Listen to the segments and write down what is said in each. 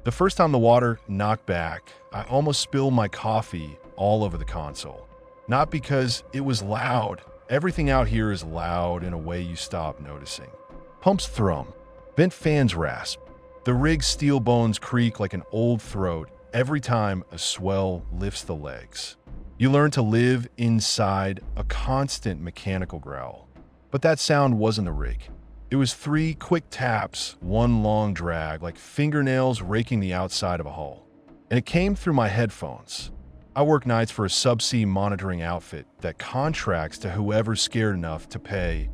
The first time the water knocked back, I almost spilled my coffee all over the console. Not because it was loud. Everything out here is loud in a way you stop noticing. Pumps thrum. Vent fans rasp. The rig's steel bones creak like an old throat every time a swell lifts the legs. You learn to live inside a constant mechanical growl. But that sound wasn't the rig. It was 3 quick taps, 1 long drag, like fingernails raking the outside of a hull. And it came through my headphones. I work nights for a subsea monitoring outfit that contracts to whoever's scared enough to pay.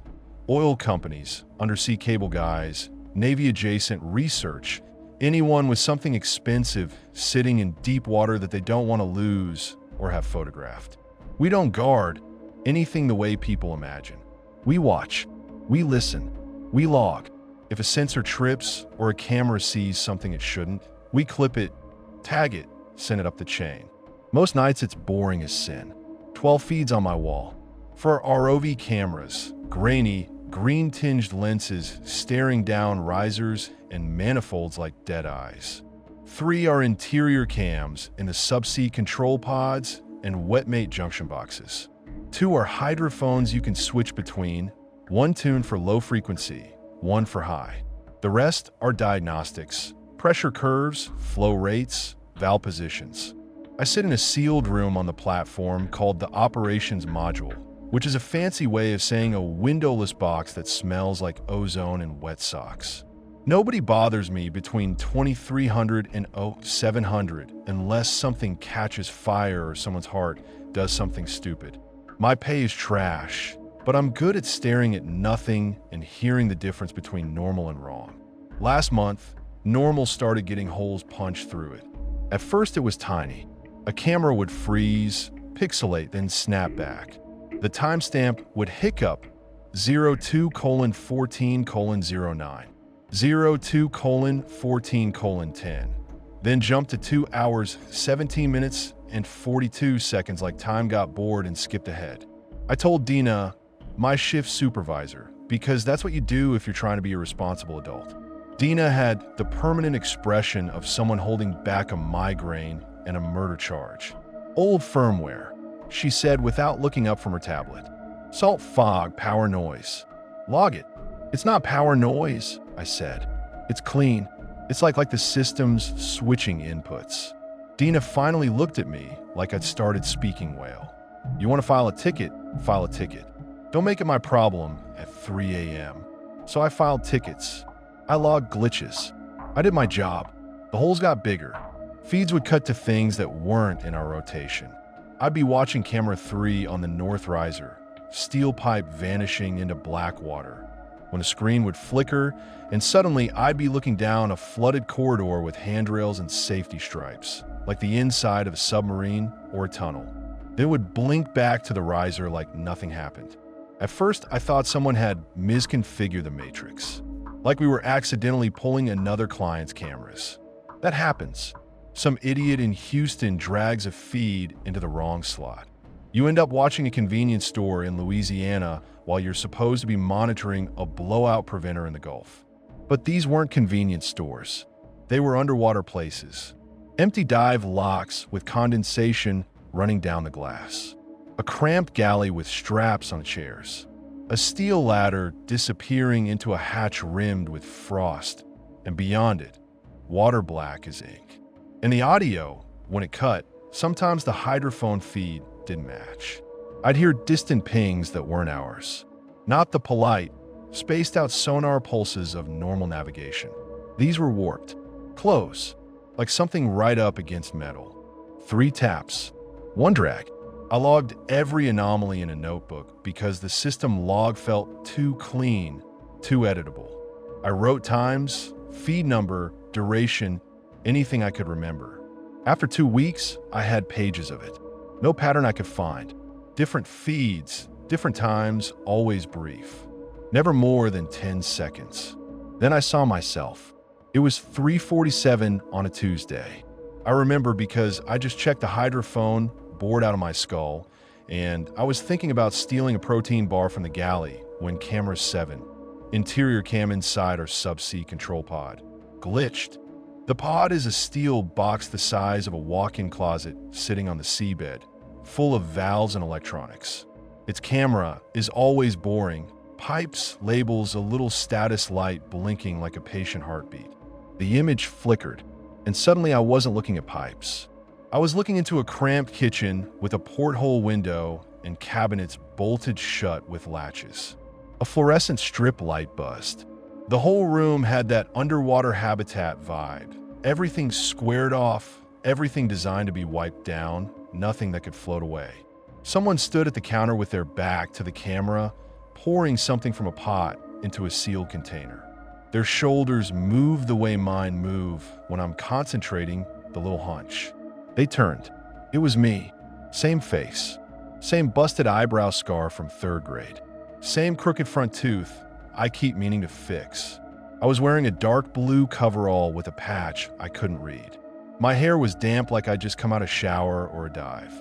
Oil companies, undersea cable guys, Navy-adjacent research, anyone with something expensive sitting in deep water that they don't want to lose or have photographed. We don't guard anything the way people imagine. We watch, we listen, we log. If a sensor trips or a camera sees something it shouldn't, we clip it, tag it, send it up the chain. Most nights it's boring as sin. 12 feeds on my wall. For ROV cameras, grainy, green-tinged lenses staring down risers and manifolds like dead eyes. 3 are interior cams in the subsea control pods and wetmate junction boxes. 2 are hydrophones you can switch between, 1 tuned for low frequency, 1 for high. The rest are diagnostics, pressure curves, flow rates, valve positions. I sit in a sealed room on the platform called the operations module, which is a fancy way of saying a windowless box that smells like ozone and wet socks. Nobody bothers me between 2300 and 0700 unless something catches fire or someone's heart does something stupid. My pay is trash, but I'm good at staring at nothing and hearing the difference between normal and wrong. Last month, normal started getting holes punched through it. At first it was tiny. A camera would freeze, pixelate, then snap back. The timestamp would hiccup 02:14:09, 02:14:10, then jump to 2 hours, 17 minutes, and 42 seconds like time got bored and skipped ahead. I told Dina, my shift supervisor, because that's what you do if you're trying to be a responsible adult. Dina had the permanent expression of someone holding back a migraine and a murder charge. Old firmware, she said without looking up from her tablet. Salt fog, power noise. Log it. It's not power noise, I said. It's clean. It's like the system's switching inputs. Dina finally looked at me like I'd started speaking whale. You want to file a ticket? File a ticket. Don't make it my problem at 3 a.m. So I filed tickets. I logged glitches. I did my job. The holes got bigger. Feeds would cut to things that weren't in our rotation. I'd be watching camera 3 on the north riser, steel pipe vanishing into black water, when a screen would flicker, and suddenly I'd be looking down a flooded corridor with handrails and safety stripes, like the inside of a submarine or a tunnel. Then it would blink back to the riser like nothing happened. At first, I thought someone had misconfigured the matrix, like we were accidentally pulling another client's cameras. That happens. Some idiot in Houston drags a feed into the wrong slot. You end up watching a convenience store in Louisiana while you're supposed to be monitoring a blowout preventer in the Gulf. But these weren't convenience stores. They were underwater places. Empty dive locks with condensation running down the glass. A cramped galley with straps on chairs. A steel ladder disappearing into a hatch rimmed with frost. And beyond it, water black as ink. And the audio, when it cut, sometimes the hydrophone feed didn't match. I'd hear distant pings that weren't ours. Not the polite, spaced-out sonar pulses of normal navigation. These were warped, close, like something right up against metal. 3 taps, 1 drag. I logged every anomaly in a notebook because the system log felt too clean, too editable. I wrote times, feed number, duration, anything I could remember. After 2 weeks, I had pages of it. No pattern I could find. Different feeds, different times, always brief. Never more than 10 seconds. Then I saw myself. It was 3:47 on a Tuesday. I remember because I just checked the hydrophone, bored out of my skull, and I was thinking about stealing a protein bar from the galley when camera 7, interior cam inside our subsea control pod, glitched. The pod is a steel box the size of a walk-in closet sitting on the seabed, full of valves and electronics. Its camera is always boring, pipes, labels, a little status light blinking like a patient heartbeat. The image flickered, and suddenly I wasn't looking at pipes. I was looking into a cramped kitchen with a porthole window and cabinets bolted shut with latches. A fluorescent strip light buzzed. The whole room had that underwater habitat vibe. Everything squared off, everything designed to be wiped down, nothing that could float away. Someone stood at the counter with their back to the camera, pouring something from a pot into a sealed container. Their shoulders moved the way mine move when I'm concentrating the little hunch. They turned. It was me. Same face. Same busted eyebrow scar from 3rd grade. Same crooked front tooth I keep meaning to fix. I was wearing a dark blue coverall with a patch I couldn't read. My hair was damp like I'd just come out of a shower or a dive.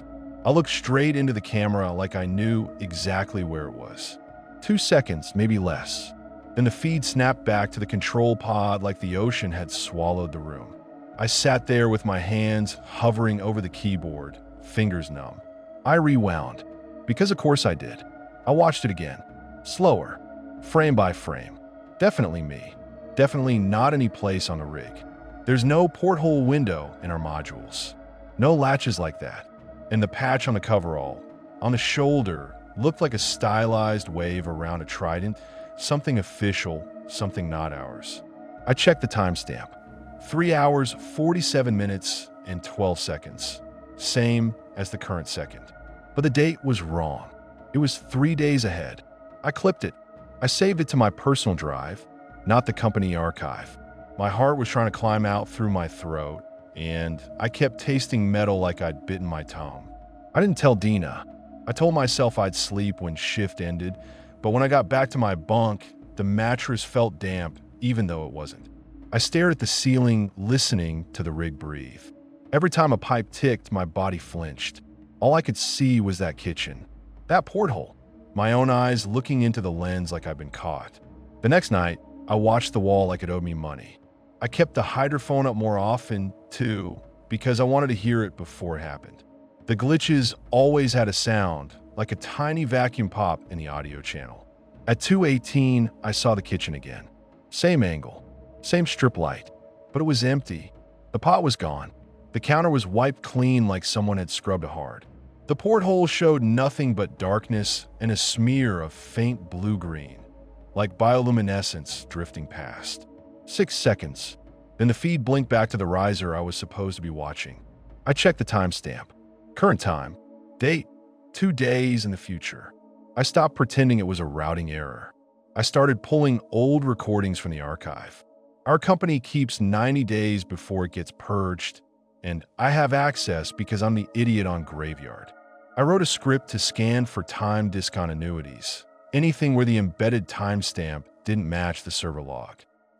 I looked straight into the camera like I knew exactly where it was. 2 seconds, maybe less. Then the feed snapped back to the control pod like the ocean had swallowed the room. I sat there with my hands hovering over the keyboard, fingers numb. I rewound, because of course I did. I watched it again, slower, frame by frame. Definitely me. Definitely not any place on the rig. There's no porthole window in our modules. No latches like that. And the patch on the coverall, on the shoulder, looked like a stylized wave around a trident, something official, something not ours. I checked the timestamp. 3 hours, 47 minutes, and 12 seconds. Same as the current second. But the date was wrong. It was 3 days ahead. I clipped it. I saved it to my personal drive, not the company archive. My heart was trying to climb out through my throat, and I kept tasting metal like I'd bitten my tongue. I didn't tell Dina. I told myself I'd sleep when shift ended, but when I got back to my bunk, the mattress felt damp, even though it wasn't. I stared at the ceiling, listening to the rig breathe. Every time a pipe ticked, my body flinched. All I could see was that kitchen, that porthole, my own eyes looking into the lens like I'd been caught. The next night, I watched the wall like it owed me money. I kept the hydrophone up more often, too, because I wanted to hear it before it happened. The glitches always had a sound, like a tiny vacuum pop in the audio channel. At 2:18, I saw the kitchen again. Same angle, same strip light, but it was empty. The pot was gone. The counter was wiped clean like someone had scrubbed it hard. The porthole showed nothing but darkness and a smear of faint blue-green, like bioluminescence drifting past. 6 seconds. Then the feed blinked back to the riser I was supposed to be watching. I checked the timestamp. Current time. Date. 2 days in the future. I stopped pretending it was a routing error. I started pulling old recordings from the archive. Our company keeps 90 days before it gets purged, and I have access because I'm the idiot on Graveyard. I wrote a script to scan for time discontinuities, anything where the embedded timestamp didn't match the server log.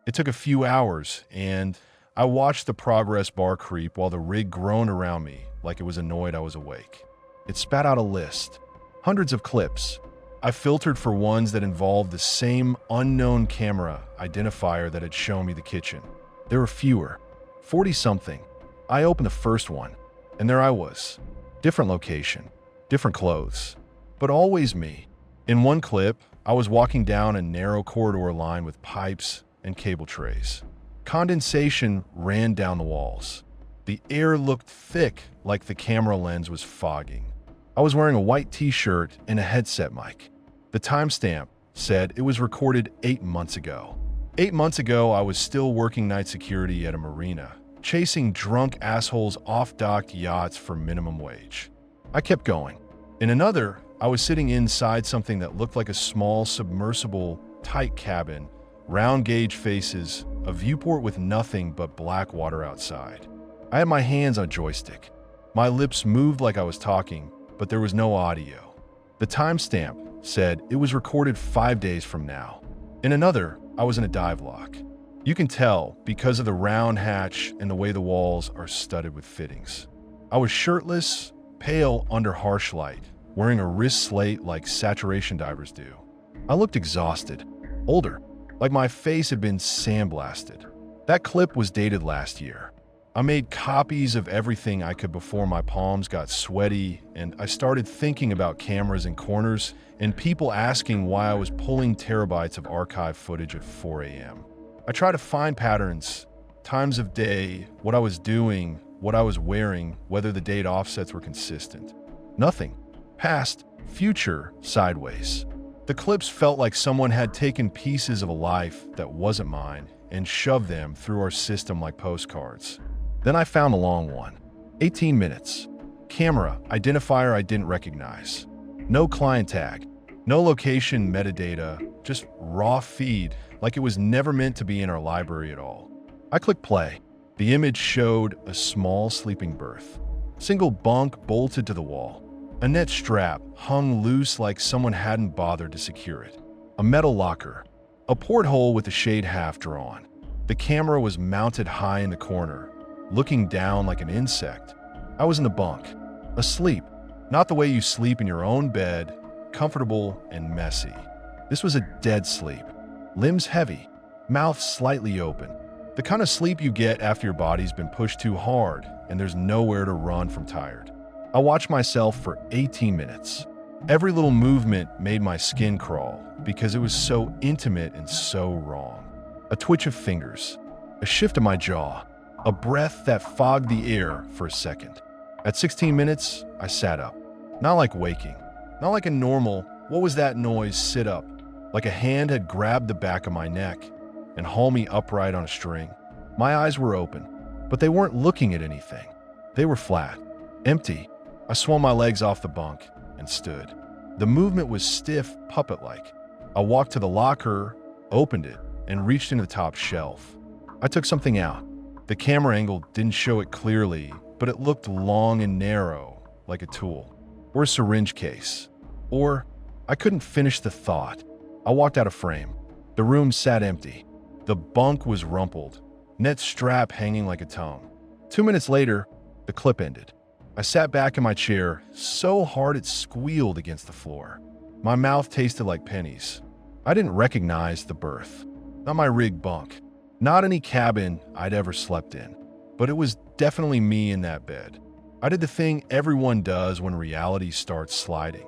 It took a few hours, and I watched the progress bar creep while the rig groaned around me like it was annoyed I was awake. It spat out a list, hundreds of clips. I filtered for ones that involved the same unknown camera identifier that had shown me the kitchen. There were fewer, 40-something. I opened the first one, and there I was. Different location, different clothes, but always me. In one clip, I was walking down a narrow corridor lined with pipes and cable trays. Condensation ran down the walls. The air looked thick like the camera lens was fogging. I was wearing a white t-shirt and a headset mic. The timestamp said it was recorded 8 months ago. 8 months ago, I was still working night security at a marina, chasing drunk assholes off docked yachts for minimum wage. I kept going. In another, I was sitting inside something that looked like a small submersible, tight cabin, round gauge faces, a viewport with nothing but black water outside. I had my hands on a joystick. My lips moved like I was talking, but there was no audio. The timestamp said it was recorded 5 days from now. In another, I was in a dive lock. You can tell because of the round hatch and the way the walls are studded with fittings. I was shirtless, pale under harsh light, wearing a wrist slate like saturation divers do. I looked exhausted, older, like my face had been sandblasted. That clip was dated last year. I made copies of everything I could before my palms got sweaty, and I started thinking about cameras in corners and people asking why I was pulling terabytes of archive footage at 4 a.m. I tried to find patterns, times of day, what I was doing, what I was wearing, whether the date offsets were consistent. Nothing. Past, future, sideways. The clips felt like someone had taken pieces of a life that wasn't mine and shoved them through our system like postcards. Then I found a long one. 18 minutes. Camera, identifier I didn't recognize. No client tag. No location metadata, just raw feed like it was never meant to be in our library at all. I clicked play. The image showed a small sleeping berth. Single bunk bolted to the wall. A net strap hung loose like someone hadn't bothered to secure it. A metal locker. A porthole with the shade half drawn. The camera was mounted high in the corner, looking down like an insect. I was in the bunk, asleep. Not the way you sleep in your own bed, comfortable and messy. This was a dead sleep. Limbs heavy, mouth slightly open. The kind of sleep you get after your body's been pushed too hard and there's nowhere to run from tired. I watched myself for 18 minutes. Every little movement made my skin crawl because it was so intimate and so wrong. A twitch of fingers, a shift of my jaw, a breath that fogged the air for a second. At 16 minutes, I sat up. Not like waking, not like a normal, what was that noise, sit up, like a hand had grabbed the back of my neck and hauled me upright on a string. My eyes were open, but they weren't looking at anything. They were flat, empty. I swung my legs off the bunk and stood. The movement was stiff, puppet-like. I walked to the locker, opened it, and reached into the top shelf. I took something out. The camera angle didn't show it clearly, but it looked long and narrow, like a tool. Or a syringe case. Or, I couldn't finish the thought. I walked out of frame. The room sat empty. The bunk was rumpled, net strap hanging like a tongue. 2 minutes later, the clip ended. I sat back in my chair, so hard it squealed against the floor. My mouth tasted like pennies. I didn't recognize the berth. Not my rigged bunk. Not any cabin I'd ever slept in. But it was definitely me in that bed. I did the thing everyone does when reality starts sliding.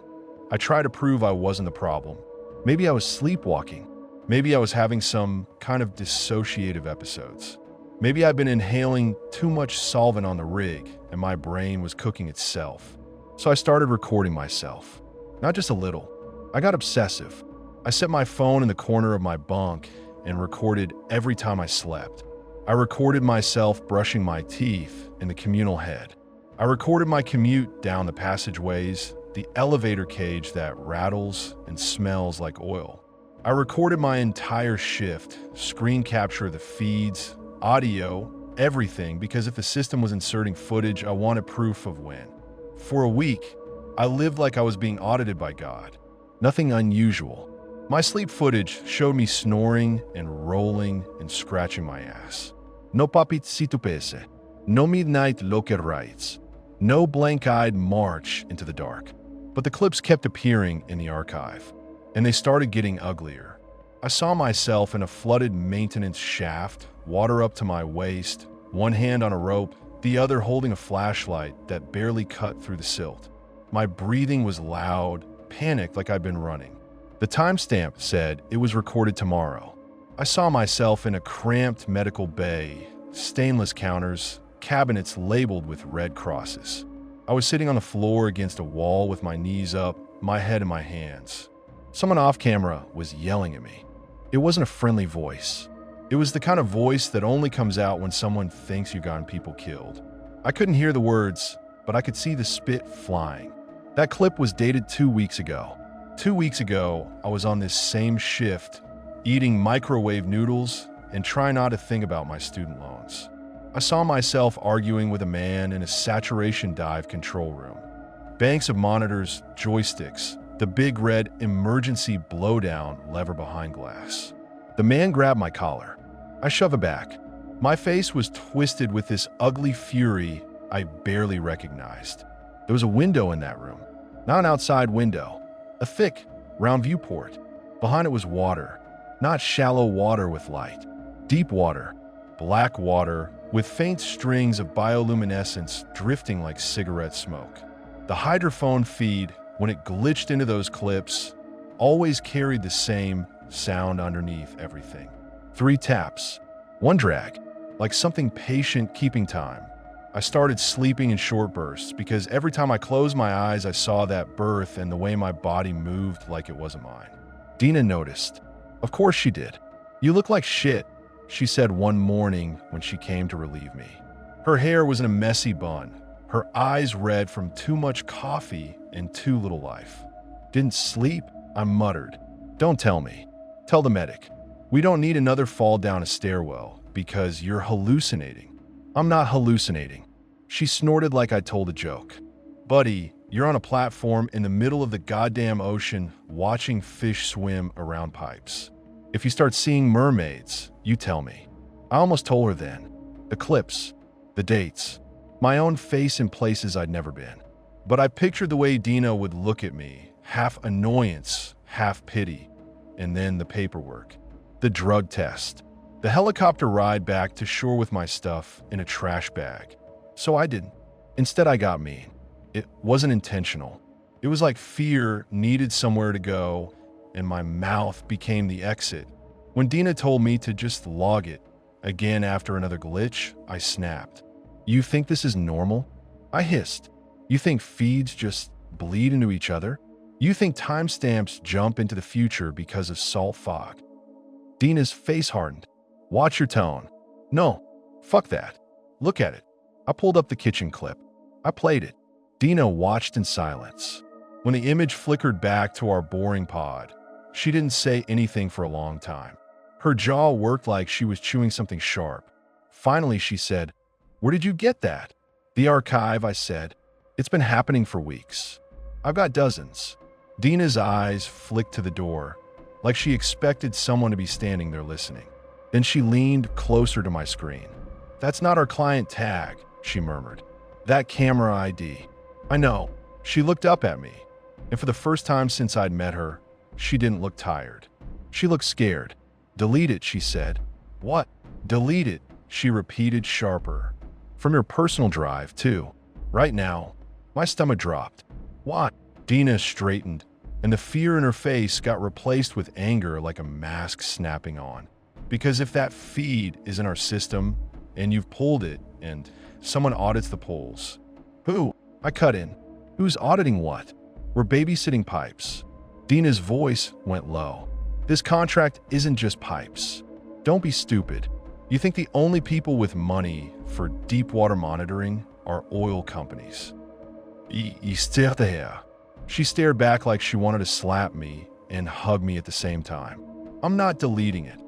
I tried to prove I wasn't the problem. Maybe I was sleepwalking. Maybe I was having some kind of dissociative episodes. Maybe I'd been inhaling too much solvent on the rig and my brain was cooking itself. So I started recording myself. Not just a little. I got obsessive. I set my phone in the corner of my bunk and recorded every time I slept. I recorded myself brushing my teeth in the communal head. I recorded my commute down the passageways, the elevator cage that rattles and smells like oil. I recorded my entire shift, screen capture the feeds, audio, everything, because if the system was inserting footage, I wanted proof of when. For a week, I lived like I was being audited by God. Nothing unusual. My sleep footage showed me snoring and rolling and scratching my ass. No papit si tu pese. No midnight locker rights. No blank-eyed march into the dark. But the clips kept appearing in the archive, and they started getting uglier. I saw myself in a flooded maintenance shaft, water up to my waist, one hand on a rope, the other holding a flashlight that barely cut through the silt. My breathing was loud, panicked like I'd been running. The timestamp said it was recorded tomorrow. I saw myself in a cramped medical bay, stainless counters, cabinets labeled with red crosses. I was sitting on the floor against a wall with my knees up, my head in my hands. Someone off camera was yelling at me. It wasn't a friendly voice. It was the kind of voice that only comes out when someone thinks you've gotten people killed. I couldn't hear the words, but I could see the spit flying. That clip was dated 2 weeks ago. 2 weeks ago, I was on this same shift, eating microwave noodles and trying not to think about my student loans. I saw myself arguing with a man in a saturation dive control room. Banks of monitors, joysticks, the big red emergency blowdown lever behind glass. The man grabbed my collar. I shoved it back. My face was twisted with this ugly fury I barely recognized. There was a window in that room. Not an outside window. A thick, round viewport. Behind it was water. Not shallow water with light. Deep water. black water with faint strings of bioluminescence drifting like cigarette smoke. The hydrophone feed, when it glitched into those clips, always carried the same sound underneath everything. 3 taps, 1 drag, like something patient keeping time. I started sleeping in short bursts because every time I closed my eyes, I saw that birth and the way my body moved like it wasn't mine. Dina noticed. Of course she did. "You look like shit," she said one morning when she came to relieve me. Her hair was in a messy bun, her eyes red from too much coffee and too little life. "Didn't sleep?" I muttered. "Don't tell me. Tell the medic. We don't need another fall down a stairwell because you're hallucinating." "I'm not hallucinating." She snorted like I told a joke. "Buddy, you're on a platform in the middle of the goddamn ocean watching fish swim around pipes. If you start seeing mermaids, you tell me." I almost told her then. The clips, the dates, my own face in places I'd never been. But I pictured the way Dina would look at me, half annoyance, half pity, and then the paperwork, the drug test, the helicopter ride back to shore with my stuff in a trash bag. So I didn't. Instead, I got mean. It wasn't intentional. It was like fear needed somewhere to go, and my mouth became the exit. When Dina told me to just log it, again after another glitch, I snapped. "You think this is normal?" I hissed. "You think feeds just bleed into each other? You think timestamps jump into the future because of salt fog?" Dina's face hardened. "Watch your tone." "No, fuck that. Look at it." I pulled up the kitchen clip. I played it. Dina watched in silence. When the image flickered back to our boring pod, she didn't say anything for a long time. Her jaw worked like she was chewing something sharp. Finally, she said, "Where did you get that?" "The archive," I said. "It's been happening for weeks. I've got dozens." Dina's eyes flicked to the door, like she expected someone to be standing there listening. Then she leaned closer to my screen. "That's not our client tag," she murmured. "That camera ID." I know. She looked up at me, and for the first time since I'd met her, she didn't look tired. She looked scared. "Delete it," she said. "What?" "Delete it," she repeated sharper. "From your personal drive, too. Right now." My stomach dropped. "What?" Dina straightened, and the fear in her face got replaced with anger like a mask snapping on. "Because if that feed is in our system, and you've pulled it, and someone audits the polls." "Who?" I cut in. "Who's auditing what?" "We're babysitting pipes." Dina's voice went low. "This contract isn't just pipes. Don't be stupid. You think the only people with money for deep water monitoring are oil companies." She stared back like she wanted to slap me and hug me at the same time. "I'm not deleting it,"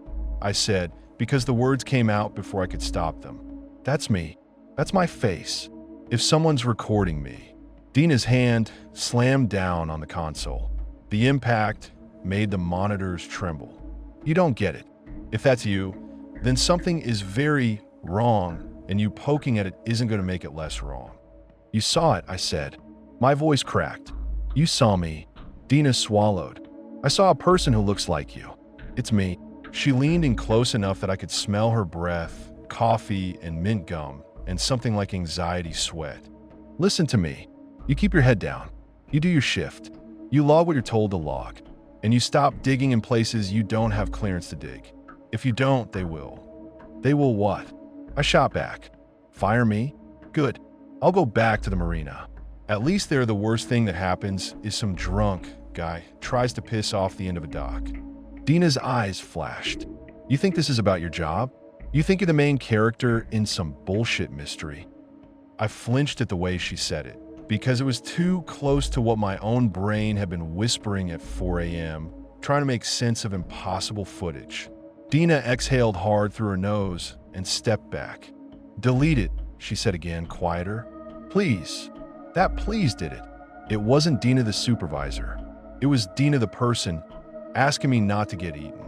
I said, because the words came out before I could stop them. "That's me. That's my face. If someone's recording me." Dina's hand slammed down on the console. The impact made the monitors tremble. "You don't get it. If that's you, then something is very wrong, and you poking at it isn't going to make it less wrong." "You saw it," I said. My voice cracked. "You saw me." Dina swallowed. "I saw a person who looks like you. It's me." She leaned in close enough that I could smell her breath, coffee and mint gum, and something like anxiety sweat. "Listen to me. You keep your head down. You do your shift. You log what you're told to log. And you stop digging in places you don't have clearance to dig. If you don't, they will." "They will what?" I shot back. "Fire me? Good. I'll go back to the marina. At least there the worst thing that happens is some drunk guy tries to piss off the end of a dock." Dina's eyes flashed. "You think this is about your job? You think you're the main character in some bullshit mystery?" I flinched at the way she said it, because it was too close to what my own brain had been whispering at 4 a.m., trying to make sense of impossible footage. Dina exhaled hard through her nose and stepped back. "Delete it," she said again, quieter. "Please." That "please" did it. It wasn't Dina the supervisor. It was Dina the person, asking me not to get eaten.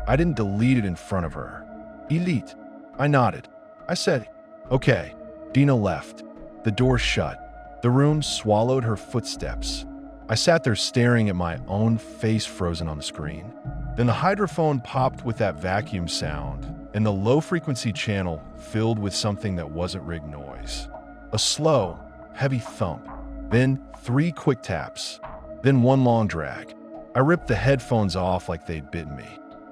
I didn't delete it in front of her. "Elite." I nodded. I said, "Okay." Dina left. The door shut. The room swallowed her footsteps. I sat there staring at my own face frozen on the screen. Then the hydrophone popped with that vacuum sound, and the low-frequency channel filled with something that wasn't rig noise. A slow, heavy thump, then 3 quick taps, then 1 long drag. I ripped the headphones off like they'd bitten me.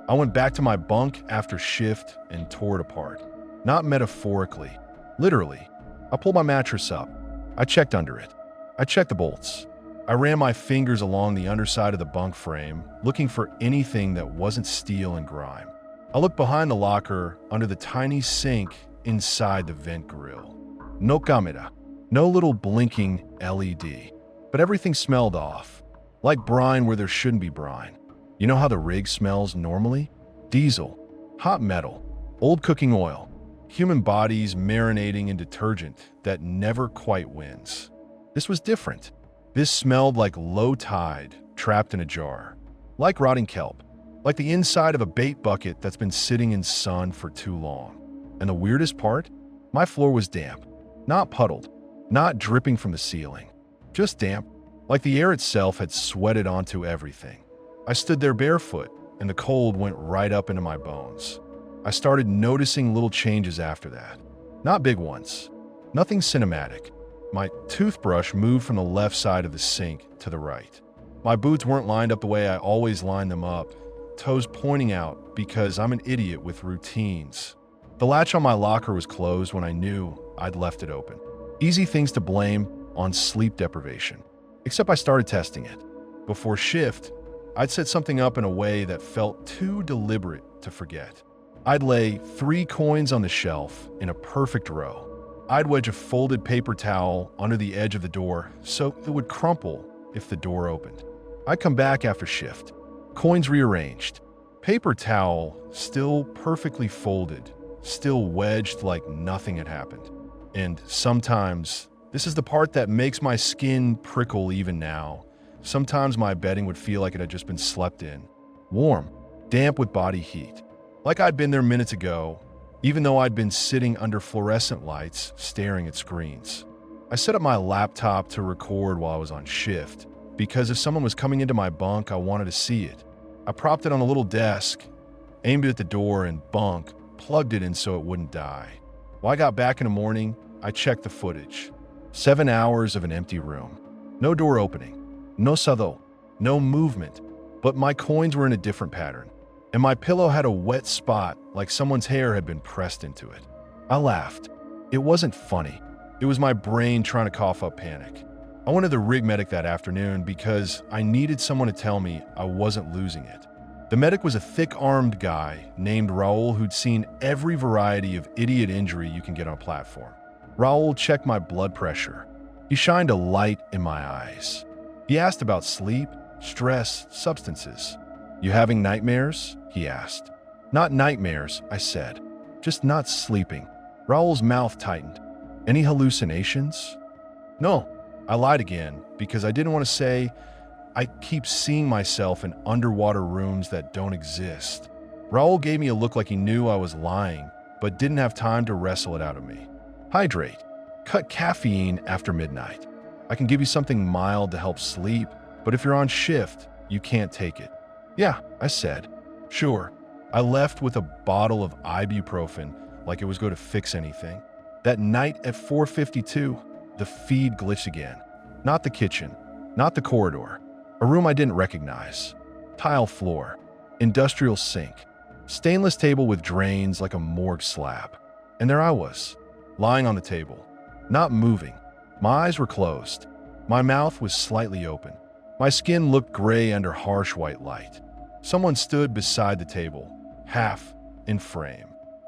I went back to my bunk after shift and tore it apart. Not metaphorically, literally. I pulled my mattress up. I checked under it. I checked the bolts. I ran my fingers along the underside of the bunk frame, looking for anything that wasn't steel and grime. I looked behind the locker, under the tiny sink inside the vent grill. No camera. No little blinking LED. But everything smelled off. Like brine where there shouldn't be brine. You know how the rig smells normally? Diesel, hot metal, old cooking oil, human bodies marinating in detergent that never quite wins. This was different. This smelled like low tide trapped in a jar. Like rotting kelp. Like the inside of a bait bucket that's been sitting in sun for too long. And the weirdest part? My floor was damp. Not puddled. Not dripping from the ceiling. Just damp. Like the air itself had sweated onto everything. I stood there barefoot, and the cold went right up into my bones. I started noticing little changes after that. Not big ones. Nothing cinematic. My toothbrush moved from the left side of the sink to the right. My boots weren't lined up the way I always line them up, toes pointing out because I'm an idiot with routines. The latch on my locker was closed when I knew I'd left it open. Easy things to blame on sleep deprivation. Except I started testing it. Before shift, I'd set something up in a way that felt too deliberate to forget. I'd lay 3 coins on the shelf in a perfect row. I'd wedge a folded paper towel under the edge of the door so it would crumple if the door opened. I'd come back after shift, coins rearranged, paper towel still perfectly folded, still wedged like nothing had happened. And sometimes, this is the part that makes my skin prickle even now, sometimes my bedding would feel like it had just been slept in. Warm, damp with body heat. Like I'd been there minutes ago, even though I'd been sitting under fluorescent lights staring at screens. I set up my laptop to record while I was on shift, because if someone was coming into my bunk, I wanted to see it. I propped it on a little desk, aimed it at the door, and bunk, plugged it in so it wouldn't die. When I got back in the morning, I checked the footage. 7 hours of an empty room. No door opening. No sado. No movement. But my coins were in a different pattern. And my pillow had a wet spot like someone's hair had been pressed into it. I laughed. It wasn't funny. It was my brain trying to cough up panic. I went to the rig medic that afternoon because I needed someone to tell me I wasn't losing it. The medic was a thick-armed guy named Raul who'd seen every variety of idiot injury you can get on a platform. Raul checked my blood pressure. He shined a light in my eyes. He asked about sleep, stress, substances. "You having nightmares?" he asked. "Not nightmares," I said. "Just not sleeping." Raul's mouth tightened. "Any hallucinations?" "No." I lied again because I didn't want to say I keep seeing myself in underwater rooms that don't exist. Raul gave me a look like he knew I was lying, but didn't have time to wrestle it out of me. Hydrate. Cut caffeine after midnight. I can give you something mild to help sleep, but if you're on shift, you can't take it. "Yeah," I said. "Sure." I left with a bottle of ibuprofen like it was going to fix anything. That night at 4:52, the feed glitched again. Not the kitchen, not the corridor. A room I didn't recognize. Tile floor, industrial sink, stainless table with drains like a morgue slab. And there I was, lying on the table, not moving. My eyes were closed. My mouth was slightly open. My skin looked gray under harsh white light. Someone stood beside the table, half in frame.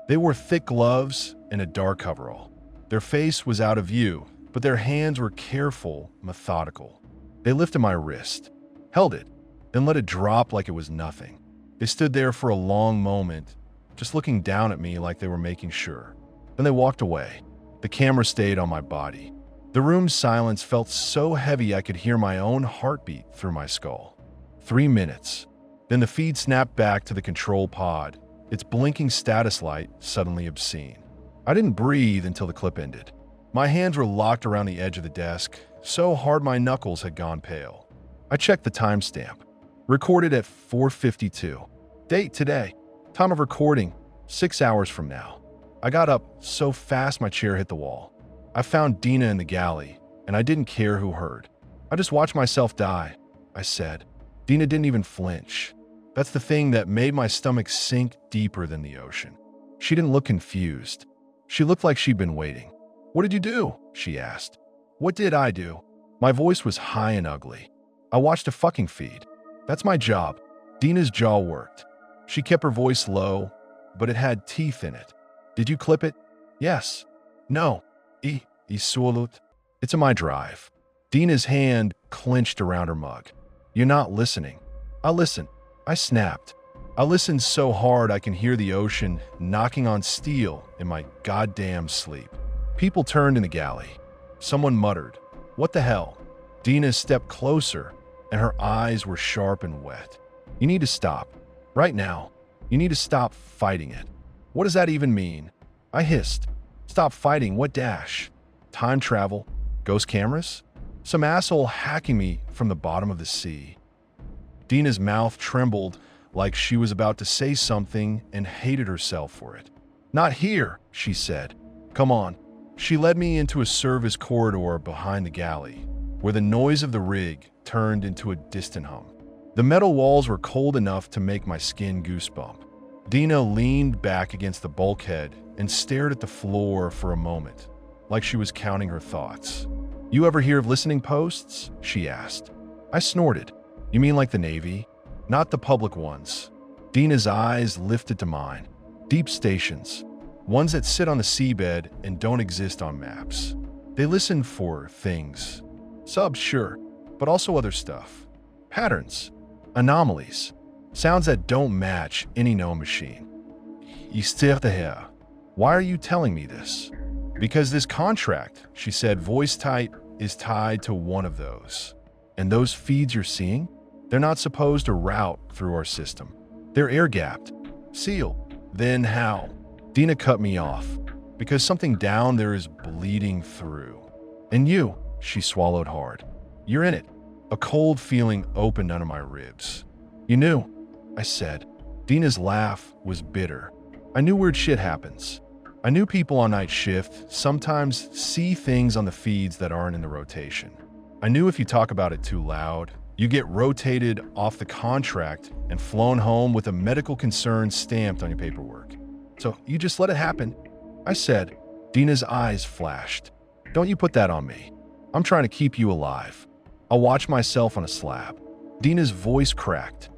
They wore thick gloves and a dark coverall. Their face was out of view, but their hands were careful, methodical. They lifted my wrist, held it, then let it drop like it was nothing. They stood there for a long moment, just looking down at me like they were making sure. Then they walked away. The camera stayed on my body. The room's silence felt so heavy I could hear my own heartbeat through my skull. 3 minutes. Then the feed snapped back to the control pod, its blinking status light suddenly obscene. I didn't breathe until the clip ended. My hands were locked around the edge of the desk, so hard my knuckles had gone pale. I checked the timestamp. Recorded at 4:52. Date today. Time of recording, 6 hours from now. I got up so fast my chair hit the wall. I found Dina in the galley, and I didn't care who heard. I just watched myself die, I said. Dina didn't even flinch. That's the thing that made my stomach sink deeper than the ocean. She didn't look confused. She looked like she'd been waiting. "What did you do?" she asked. "What did I do?" My voice was high and ugly. "I watched a fucking feed. That's my job." Dina's jaw worked. She kept her voice low, but it had teeth in it. "Did you clip it?" "Yes." "No." Sulut. It's in my drive." Dina's hand clenched around her mug. "You're not listening." "I listen." I snapped. I listened so hard I can hear the ocean knocking on steel in my goddamn sleep. People turned in the galley. Someone muttered, "What the hell?" Dina stepped closer, and her eyes were sharp and wet. "You need to stop. Right now. You need to stop fighting it." "What does that even mean?" I hissed. "Stop fighting what dash? Time travel? Ghost cameras? Some asshole hacking me from the bottom of the sea?" Dina's mouth trembled like she was about to say something and hated herself for it. "Not here," she said. "Come on." She led me into a service corridor behind the galley, where the noise of the rig turned into a distant hum. The metal walls were cold enough to make my skin goosebump. Dina leaned back against the bulkhead and stared at the floor for a moment, like she was counting her thoughts. "You ever hear of listening posts?" she asked. I snorted. "You mean like the Navy? Not the public ones." Dina's eyes lifted to mine. "Deep stations. Ones that sit on the seabed and don't exist on maps. They listen for things. Subs, sure, but also other stuff. Patterns. Anomalies. Sounds that don't match any known machine." "Why are you telling me this?" "Because this contract," she said, voice tight, "is tied to one of those. And those feeds you're seeing? They're not supposed to route through our system. They're air-gapped. Sealed." "Then how?" Dina cut me off. "Because something down there is bleeding through. And you," she swallowed hard. "You're in it." A cold feeling opened under my ribs. "You knew," I said. Dina's laugh was bitter. "I knew weird shit happens. I knew people on night shift sometimes see things on the feeds that aren't in the rotation. I knew if you talk about it too loud, you get rotated off the contract and flown home with a medical concern stamped on your paperwork. So you just let it happen," I said. Dina's eyes flashed. "Don't you put that on me. I'm trying to keep you alive. I'll watch myself on a slab." Dina's voice cracked.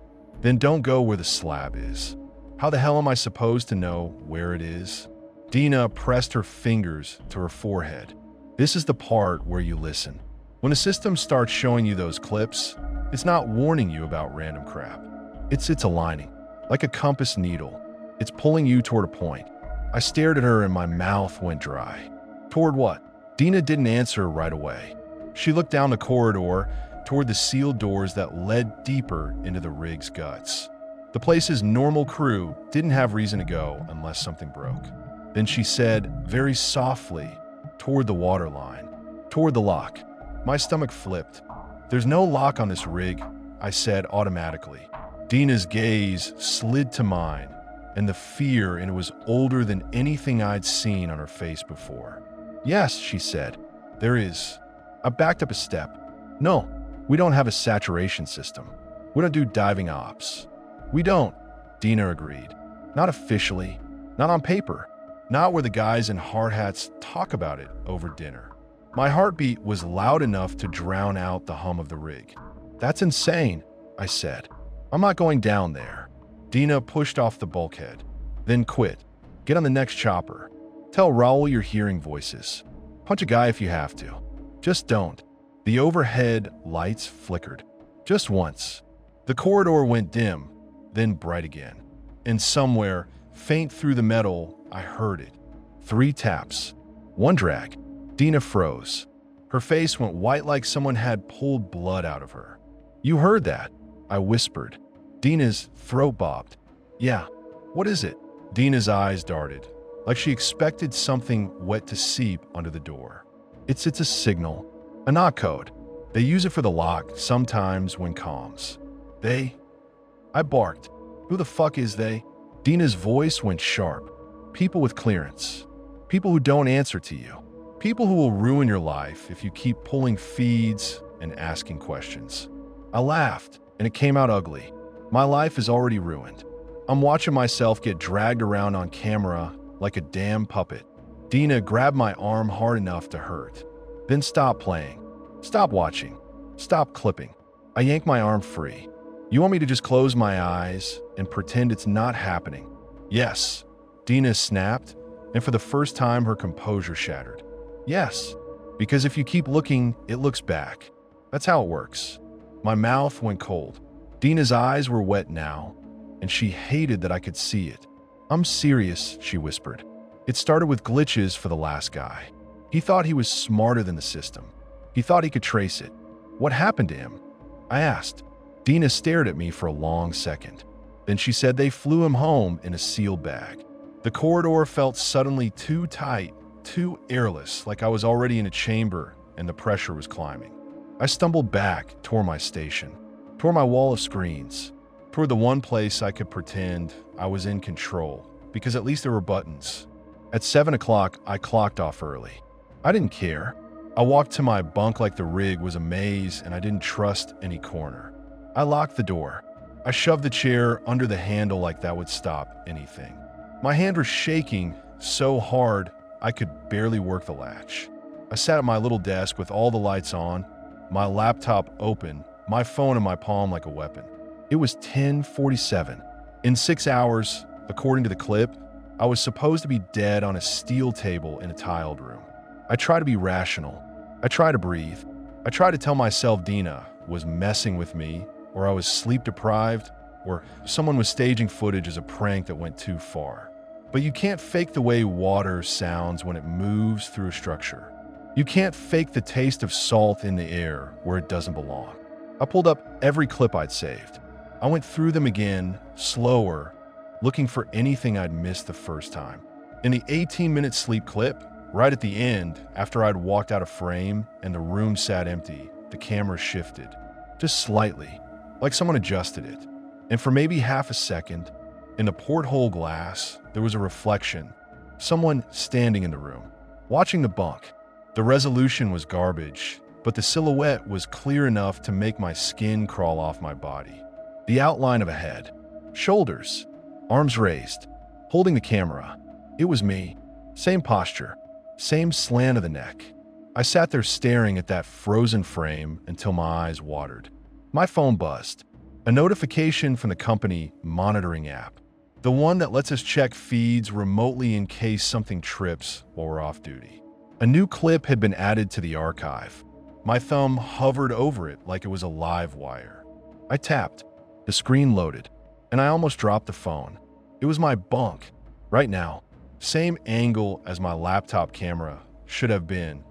"Then don't go where the slab is." "How the hell am I supposed to know where it is?" Dina pressed her fingers to her forehead. "This is the part where you listen. When a system starts showing you those clips, it's not warning you about random crap. It's aligning, like a compass needle. It's pulling you toward a point." I stared at her and my mouth went dry. "Toward what?" Dina didn't answer right away. She looked down the corridor toward the sealed doors that led deeper into the rig's guts. The place's normal crew didn't have reason to go unless something broke. Then she said, very softly, "Toward the waterline. Toward the lock." My stomach flipped. "There's no lock on this rig," I said automatically. Dina's gaze slid to mine, and the fear in it was older than anything I'd seen on her face before. "Yes," she said, "there is." I backed up a step. "No, we don't have a saturation system. We don't do diving ops." "We don't," Dina agreed. "Not officially. Not on paper. Not where the guys in hard hats talk about it over dinner." My heartbeat was loud enough to drown out the hum of the rig. "That's insane," I said. "I'm not going down there." Dina pushed off the bulkhead. "Then quit. Get on the next chopper. Tell Raoul you're hearing voices. Punch a guy if you have to. Just don't." The overhead lights flickered. Just once. The corridor went dim, then bright again. And somewhere, faint through the metal, I heard it. 3 taps. 1 drag. Dina froze. Her face went white like someone had pulled blood out of her. "You heard that?" I whispered. Dina's throat bobbed. "Yeah. What is it?" Dina's eyes darted, like she expected something wet to seep under the door. It's a signal. A knock code. They use it for the lock sometimes when comms." "They?" I barked. "Who the fuck is they?" Dina's voice went sharp. People with clearance. People who don't answer to you. People who will ruin your life if you keep pulling feeds and asking questions. I laughed, and it came out ugly. My life is already ruined. I'm watching myself get dragged around on camera like a damn puppet. Dina grabbed my arm hard enough to hurt. Then stop playing. Stop watching. Stop clipping. I yanked my arm free. You want me to just close my eyes and pretend it's not happening? Yes. Dina snapped, and for the first time her composure shattered. Yes, because if you keep looking, it looks back. That's how it works. My mouth went cold. Dina's eyes were wet now, and she hated that I could see it. I'm serious, she whispered. It started with glitches for the last guy. He thought he was smarter than the system. He thought he could trace it. What happened to him? I asked. Dina stared at me for a long second. Then she said they flew him home in a sealed bag. The corridor felt suddenly too tight, too airless, like I was already in a chamber and the pressure was climbing. I stumbled back toward my station, toward my wall of screens, toward the one place I could pretend I was in control, because at least there were buttons. At 7 o'clock, I clocked off early. I didn't care. I walked to my bunk like the rig was a maze and I didn't trust any corner. I locked the door. I shoved the chair under the handle like that would stop anything. My hand was shaking so hard I could barely work the latch. I sat at my little desk with all the lights on, my laptop open, my phone in my palm like a weapon. It was 10:47. In 6 hours, according to the clip, I was supposed to be dead on a steel table in a tiled room. I tried to be rational. I tried to breathe. I tried to tell myself Dina was messing with me, or I was sleep deprived, or someone was staging footage as a prank that went too far. But you can't fake the way water sounds when it moves through a structure. You can't fake the taste of salt in the air where it doesn't belong. I pulled up every clip I'd saved. I went through them again, slower, looking for anything I'd missed the first time. In the 18-minute sleep clip, right at the end, after I'd walked out of frame and the room sat empty, the camera shifted. Just slightly, like someone adjusted it. And for maybe half a second, in the porthole glass, there was a reflection. Someone standing in the room, watching the bunk. The resolution was garbage, but the silhouette was clear enough to make my skin crawl off my body. The outline of a head, shoulders, arms raised, holding the camera. It was me. Same posture, same slant of the neck. I sat there staring at that frozen frame until my eyes watered. My phone buzzed. A notification from the company monitoring app. The one that lets us check feeds remotely in case something trips while we're off duty. A new clip had been added to the archive. My thumb hovered over it like it was a live wire. I tapped. The screen loaded, and I almost dropped the phone. It was my bunk, right now. Same angle as my laptop camera should have been,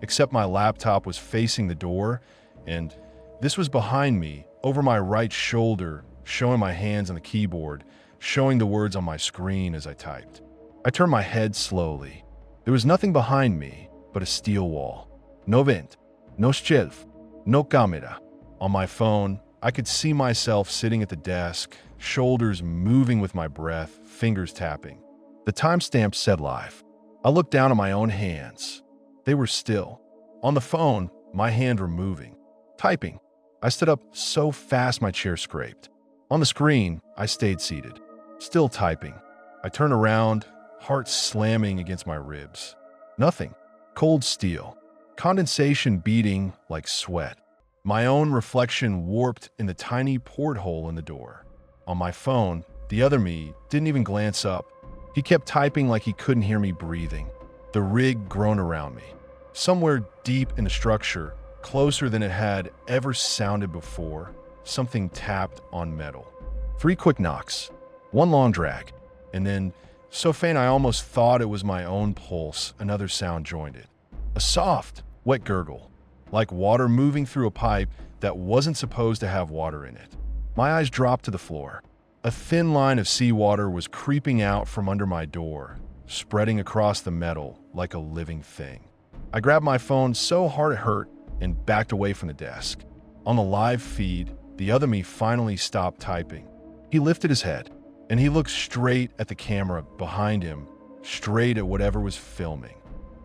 except my laptop was facing the door, and this was behind me, over my right shoulder, showing my hands on the keyboard, showing the words on my screen as I typed. I turned my head slowly. There was nothing behind me but a steel wall. No vent, no shelf, no camera. On my phone, I could see myself sitting at the desk, shoulders moving with my breath, fingers tapping. The timestamp said live. I looked down at my own hands. They were still. On the phone, my hands were moving, typing. I stood up so fast my chair scraped. On the screen, I stayed seated, still typing. I turned around, heart slamming against my ribs. Nothing. Cold steel. Condensation beating like sweat. My own reflection warped in the tiny porthole in the door. On my phone, the other me didn't even glance up. He kept typing like he couldn't hear me breathing. The rig groaned around me. Somewhere deep in the structure, closer than it had ever sounded before, something tapped on metal. 3 quick knocks, 1 long drag, and then, so faint I almost thought it was my own pulse, another sound joined it. A soft, wet gurgle, like water moving through a pipe that wasn't supposed to have water in it. My eyes dropped to the floor. A thin line of seawater was creeping out from under my door, spreading across the metal like a living thing. I grabbed my phone so hard it hurt and backed away from the desk. On the live feed, the other me finally stopped typing. He lifted his head. and he looked straight at the camera behind him, straight at whatever was filming.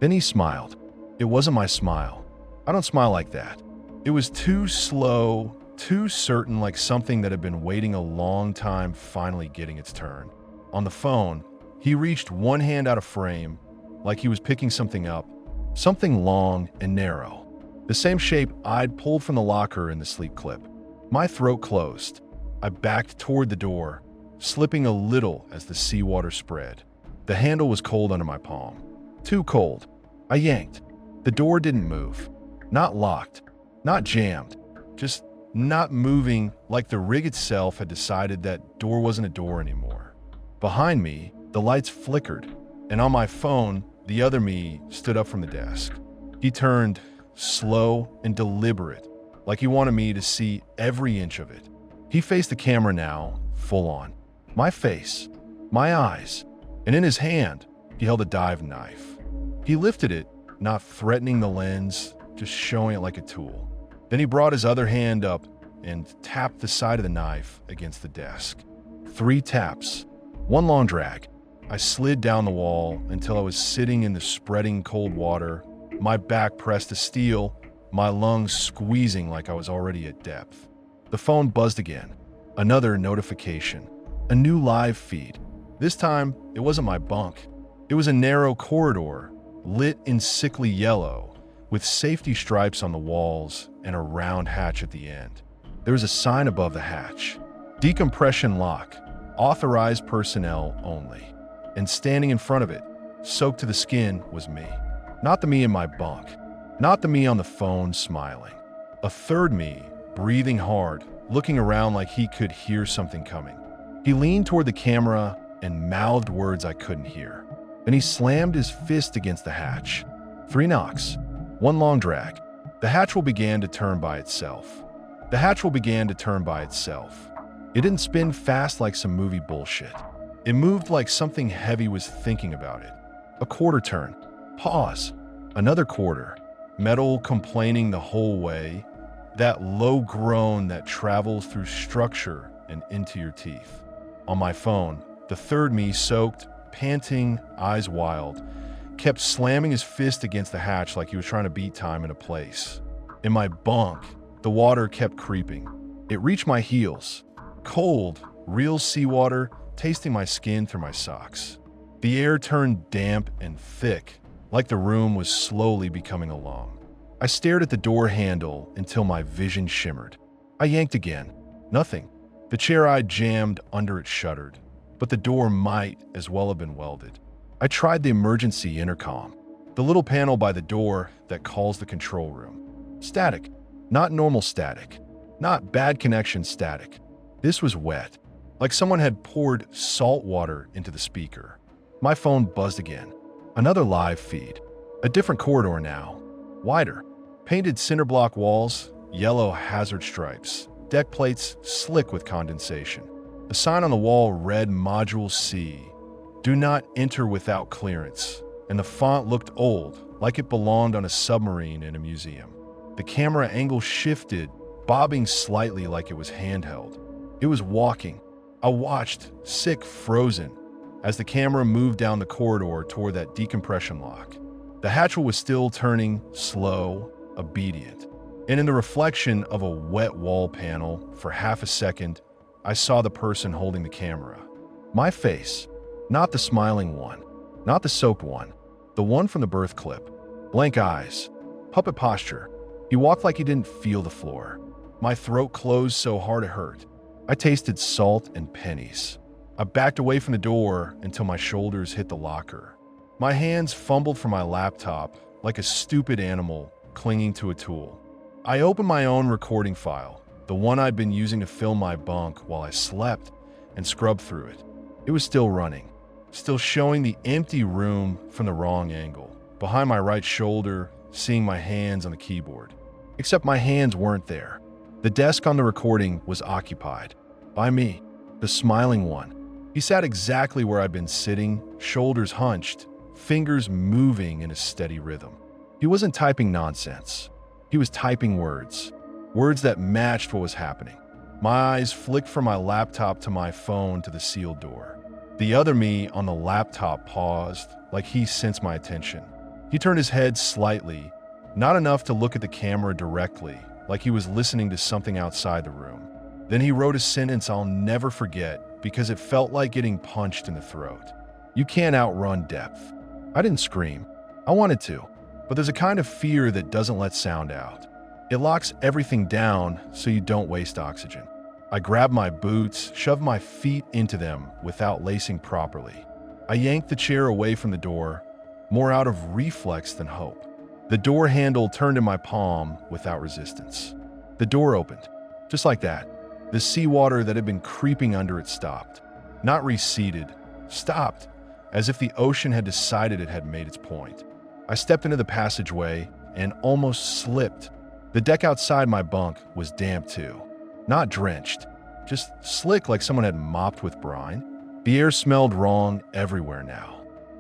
Then he smiled. It wasn't my smile. I don't smile like that. It was too slow, too certain, like something that had been waiting a long time finally getting its turn. On the phone, he reached one hand out of frame, like he was picking something up, something long and narrow, the same shape I'd pulled from the locker in the sleep clip. My throat closed. I backed toward the door, slipping a little as the seawater spread. The handle was cold under my palm. Too cold. I yanked. The door didn't move. Not locked. Not jammed. Just not moving, like the rig itself had decided that door wasn't a door anymore. Behind me, the lights flickered, and on my phone, the other me stood up from the desk. He turned, slow and deliberate, like he wanted me to see every inch of it. He faced the camera now, full on. My face, my eyes, and in his hand, he held a dive knife. He lifted it, not threatening the lens, just showing it like a tool. Then he brought his other hand up and tapped the side of the knife against the desk. 3 taps, one long drag. I slid down the wall until I was sitting in the spreading cold water, my back pressed to steel, my lungs squeezing like I was already at depth. The phone buzzed again. Another notification. A new live feed. This time, it wasn't my bunk. It was a narrow corridor, lit in sickly yellow, with safety stripes on the walls and a round hatch at the end. There was a sign above the hatch. Decompression lock. Authorized personnel only. And standing in front of it, soaked to the skin, was me. Not the me in my bunk. Not the me on the phone smiling. A third me, breathing hard, looking around like he could hear something coming. He leaned toward the camera and mouthed words I couldn't hear. Then he slammed his fist against the hatch. 3 knocks. One long drag. The hatch will begin to turn by itself. The hatch will begin to turn by itself. It didn't spin fast like some movie bullshit. It moved like something heavy was thinking about it. A quarter turn. Pause. Another quarter. Metal complaining the whole way. That low groan that travels through structure and into your teeth. On my phone, the third me, soaked, panting, eyes wild, kept slamming his fist against the hatch like he was trying to beat time into place. In my bunk, the water kept creeping. It reached my heels. Cold, real seawater, tasting my skin through my socks. The air turned damp and thick, like the room was slowly becoming a lung. I stared at the door handle until my vision shimmered. I yanked again. Nothing. The chair I jammed under it shuddered, but the door might as well have been welded. I tried the emergency intercom, the little panel by the door that calls the control room. Static. Not normal static. Not bad connection static. This was wet, like someone had poured salt water into the speaker. My phone buzzed again. Another live feed. A different corridor now. Wider. Painted cinder block walls, yellow hazard stripes, deck plates slick with condensation. A sign on the wall read Module C, do not enter without clearance, and the font looked old, like it belonged on a submarine in a museum. The camera angle shifted, bobbing slightly like it was handheld. It was walking. I watched, sick, frozen, as the camera moved down the corridor toward that decompression lock. The hatch was still turning, slow, obedient. And in the reflection of a wet wall panel, for half a second, I saw the person holding the camera. My face. Not the smiling one. Not the soaked one. The one from the birth clip. Blank eyes. Puppet posture. He walked like he didn't feel the floor. My throat closed so hard it hurt. I tasted salt and pennies. I backed away from the door until my shoulders hit the locker. My hands fumbled for my laptop like a stupid animal clinging to a tool. I opened my own recording file, the one I'd been using to film my bunk while I slept, and scrubbed through it. It was still running, still showing the empty room from the wrong angle, behind my right shoulder, seeing my hands on the keyboard. Except my hands weren't there. The desk on the recording was occupied. By me, the smiling one. He sat exactly where I'd been sitting, shoulders hunched, fingers moving in a steady rhythm. He wasn't typing nonsense. He was typing words. Words that matched what was happening. My eyes flicked from my laptop to my phone to the sealed door. The other me on the laptop paused, like he sensed my attention. He turned his head slightly, not enough to look at the camera directly, like he was listening to something outside the room. Then he wrote a sentence I'll never forget because it felt like getting punched in the throat. "You can't outrun depth." I didn't scream. I wanted to, but there's a kind of fear that doesn't let sound out. It locks everything down so you don't waste oxygen. I grabbed my boots, shoved my feet into them without lacing properly. I yanked the chair away from the door, more out of reflex than hope. The door handle turned in my palm without resistance. The door opened. Just like that. The seawater that had been creeping under it stopped. Not receded. Stopped, as if the ocean had decided it had made its point. I stepped into the passageway and almost slipped. The deck outside my bunk was damp too. Not drenched, just slick like someone had mopped with brine. The air smelled wrong everywhere now.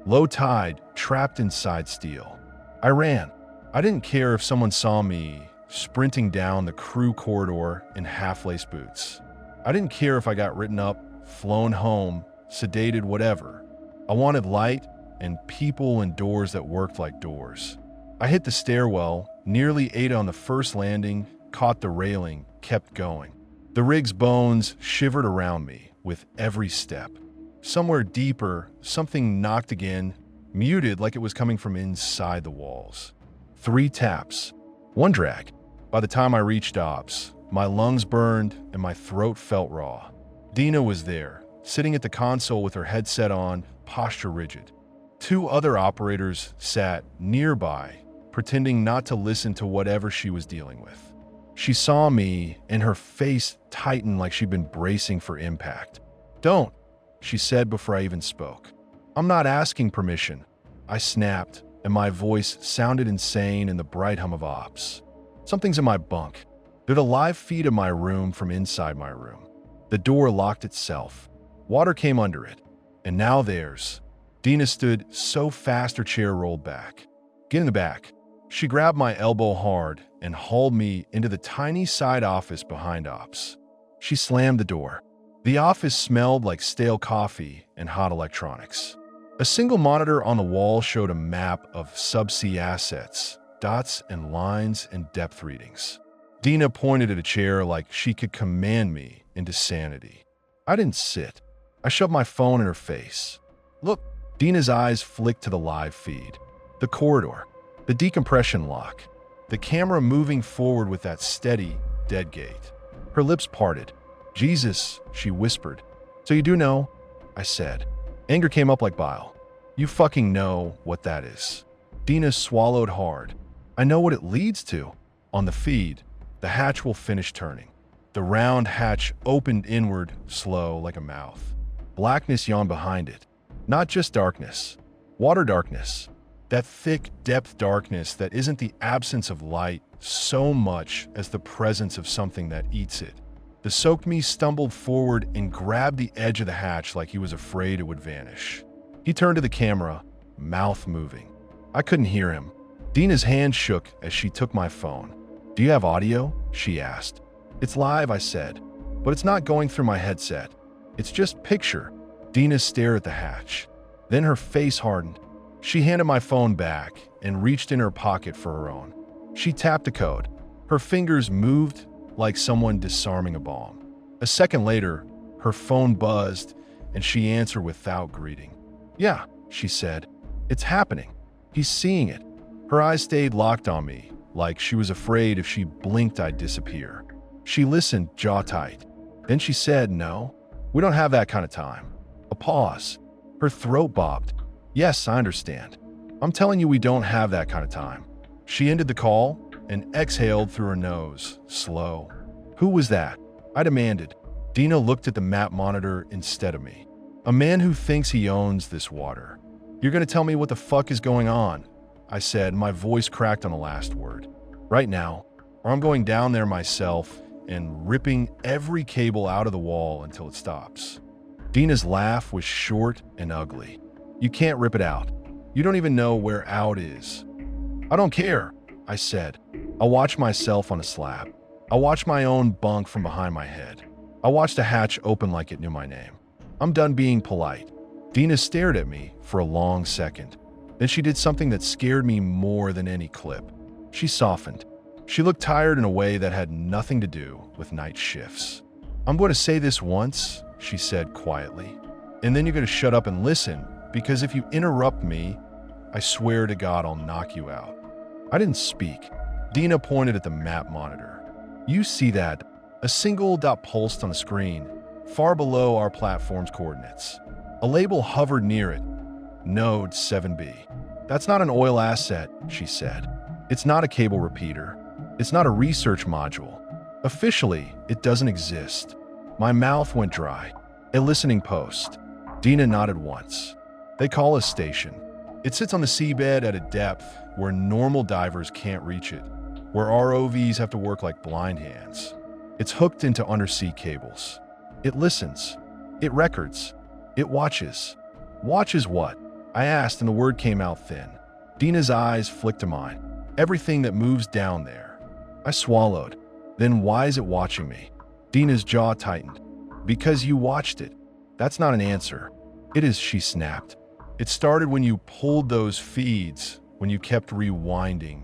Low tide, trapped inside steel. I ran. I didn't care if someone saw me sprinting down the crew corridor in half-laced boots. I didn't care if I got written up, flown home, sedated, whatever. I wanted light and people and doors that worked like doors. I hit the stairwell, nearly ate on the first landing, caught the railing, kept going. The rig's bones shivered around me with every step. Somewhere deeper, something knocked again, muted like it was coming from inside the walls. 3 taps, 1 drag. By the time I reached ops, my lungs burned and my throat felt raw. Dina was there, sitting at the console with her headset on, posture rigid. 2 other operators sat nearby, pretending not to listen to whatever she was dealing with. She saw me, and her face tightened like she'd been bracing for impact. "Don't," she said before I even spoke. "I'm not asking permission." I snapped, and my voice sounded insane in the bright hum of ops. "Something's in my bunk." They're the live feed of my room from inside my room. The door locked itself. Water came under it. And now theirs. Dina stood so fast her chair rolled back. "Get in the back." She grabbed my elbow hard and hauled me into the tiny side office behind ops. She slammed the door. The office smelled like stale coffee and hot electronics. A single monitor on the wall showed a map of subsea assets, dots and lines and depth readings. Dina pointed at a chair like she could command me into sanity. I didn't sit. I shoved my phone in her face. "Look." Dina's eyes flicked to the live feed. The corridor. The decompression lock. The camera moving forward with that steady, dead gait. Her lips parted. "Jesus," she whispered. "So you do know?" I said. Anger came up like bile. "You fucking know what that is." Dina swallowed hard. "I know what it leads to." On the feed, the hatch will finish turning. The round hatch opened inward, slow like a mouth. Blackness yawned behind it. Not just darkness. Water darkness. That thick depth darkness that isn't the absence of light so much as the presence of something that eats it. The soaked me stumbled forward and grabbed the edge of the hatch like he was afraid it would vanish. He turned to the camera, mouth moving. I couldn't hear him. Dina's hand shook as she took my phone. "Do you have audio?" she asked. "It's live," I said, "but it's not going through my headset. It's just picture." Dina stared at the hatch. Then her face hardened. She handed my phone back and reached in her pocket for her own. She tapped a code. Her fingers moved like someone disarming a bomb. A second later, her phone buzzed and she answered without greeting. "Yeah," she said. "It's happening. He's seeing it." Her eyes stayed locked on me, like she was afraid if she blinked I'd disappear. She listened, jaw tight. Then she said, "No, we don't have that kind of time." A pause. Her throat bobbed. "Yes, I understand. I'm telling you we don't have that kind of time." She ended the call and exhaled through her nose, slow. "Who was that?" I demanded. Dina looked at the map monitor instead of me. "A man who thinks he owns this water." "You're gonna tell me what the fuck is going on?" I said, my voice cracked on the last word. "Right now, or I'm going down there myself and ripping every cable out of the wall until it stops." Dina's laugh was short and ugly. "You can't rip it out. You don't even know where out is." "I don't care," I said. I watched myself on a slab. I watched my own bunk from behind my head. I watched the hatch open like it knew my name. I'm done being polite. Dina stared at me for a long second. Then she did something that scared me more than any clip. She softened. She looked tired in a way that had nothing to do with night shifts. "I'm going to say this once," she said quietly, "and then you're going to shut up and listen, because if you interrupt me, I swear to God I'll knock you out." I didn't speak. Dina pointed at the map monitor. "You see that? A single dot pulsed on the screen, far below our platform's coordinates. A label hovered near it. Node 7B. That's not an oil asset," she said. "It's not a cable repeater. It's not a research module. Officially, it doesn't exist." My mouth went dry. "A listening post." Dina nodded once. "They call a station. It sits on the seabed at a depth where normal divers can't reach it, where ROVs have to work like blind hands. It's hooked into undersea cables. It listens. It records. It watches." "Watches what?" I asked, and the word came out thin. Dina's eyes flicked to mine. "Everything that moves down there." I swallowed. "Then why is it watching me?" Dina's jaw tightened. "Because you watched it." "That's not an answer." "It is," she snapped. "It started when you pulled those feeds, when you kept rewinding,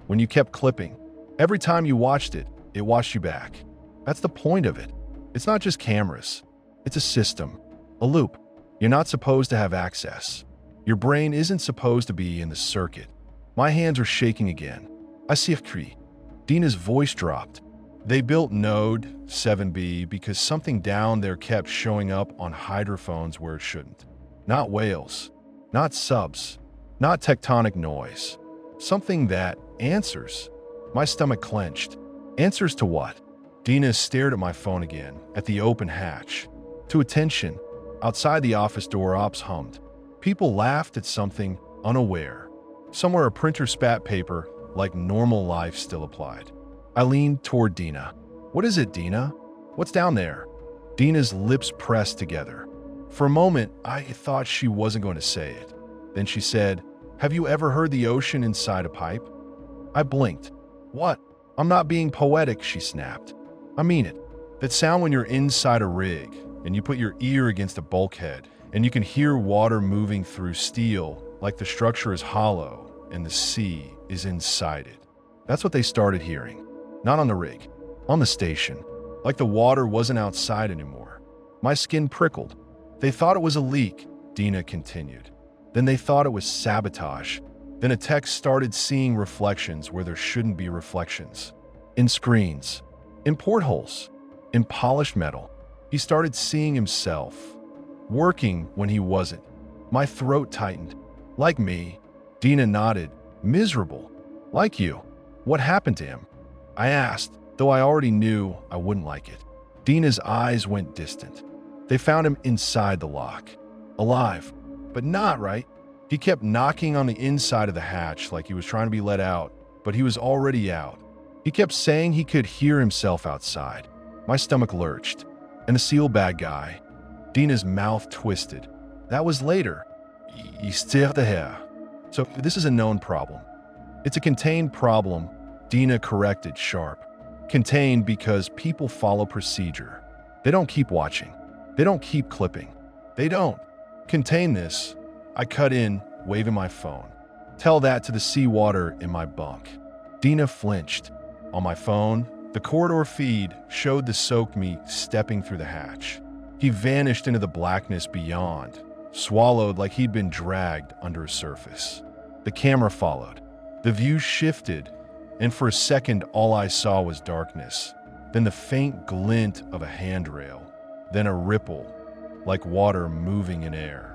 when you kept clipping. Every time you watched it, it watched you back. That's the point of it. It's not just cameras. It's a system, a loop. You're not supposed to have access. Your brain isn't supposed to be in the circuit." My hands are shaking again. "I see if Cree." Dina's voice dropped. "They built Node 7B because something down there kept showing up on hydrophones where it shouldn't. Not whales, not subs, not tectonic noise. Something that answers." My stomach clenched. "Answers to what?" Dina stared at my phone again, at the open hatch. To attention. Outside the office door, ops hummed. People laughed at something, unaware. Somewhere a printer spat paper, like normal life still applied. I leaned toward Dina. "What is it, Dina? What's down there?" Dina's lips pressed together. For a moment, I thought she wasn't going to say it. Then she said, "Have you ever heard the ocean inside a pipe?" I blinked. "What?" "I'm not being poetic," she snapped. "I mean it. That sound when you're inside a rig, and you put your ear against a bulkhead, and you can hear water moving through steel, like the structure is hollow, and the sea is inside it. That's what they started hearing. Not on the rig, on the station. Like the water wasn't outside anymore." My skin prickled. "They thought it was a leak," Dina continued. "Then they thought it was sabotage. Then a tech started seeing reflections where there shouldn't be reflections. In screens, in portholes, in polished metal. He started seeing himself, working when he wasn't." My throat tightened. "Like me." Dina nodded. "Miserable. Like you." "What happened to him?" I asked, though I already knew I wouldn't like it. Dina's eyes went distant. "They found him inside the lock. Alive. But not right. He kept knocking on the inside of the hatch like he was trying to be let out, but he was already out. He kept saying he could hear himself outside." My stomach lurched. "And the seal bag guy?" Dina's mouth twisted. "That was later. Histoire de hair. So this is a known problem." "It's a contained problem," Dina corrected sharp. "Contained because people follow procedure. They don't keep watching. They don't keep clipping. They don't. Contain this." I cut in, waving my phone. "Tell that to the seawater in my bunk." Dina flinched. On my phone, the corridor feed showed the soaked meat stepping through the hatch. He vanished into the blackness beyond, swallowed like he'd been dragged under a surface. The camera followed. The view shifted, and for a second all I saw was darkness, then the faint glint of a handrail, then a ripple, like water moving in air.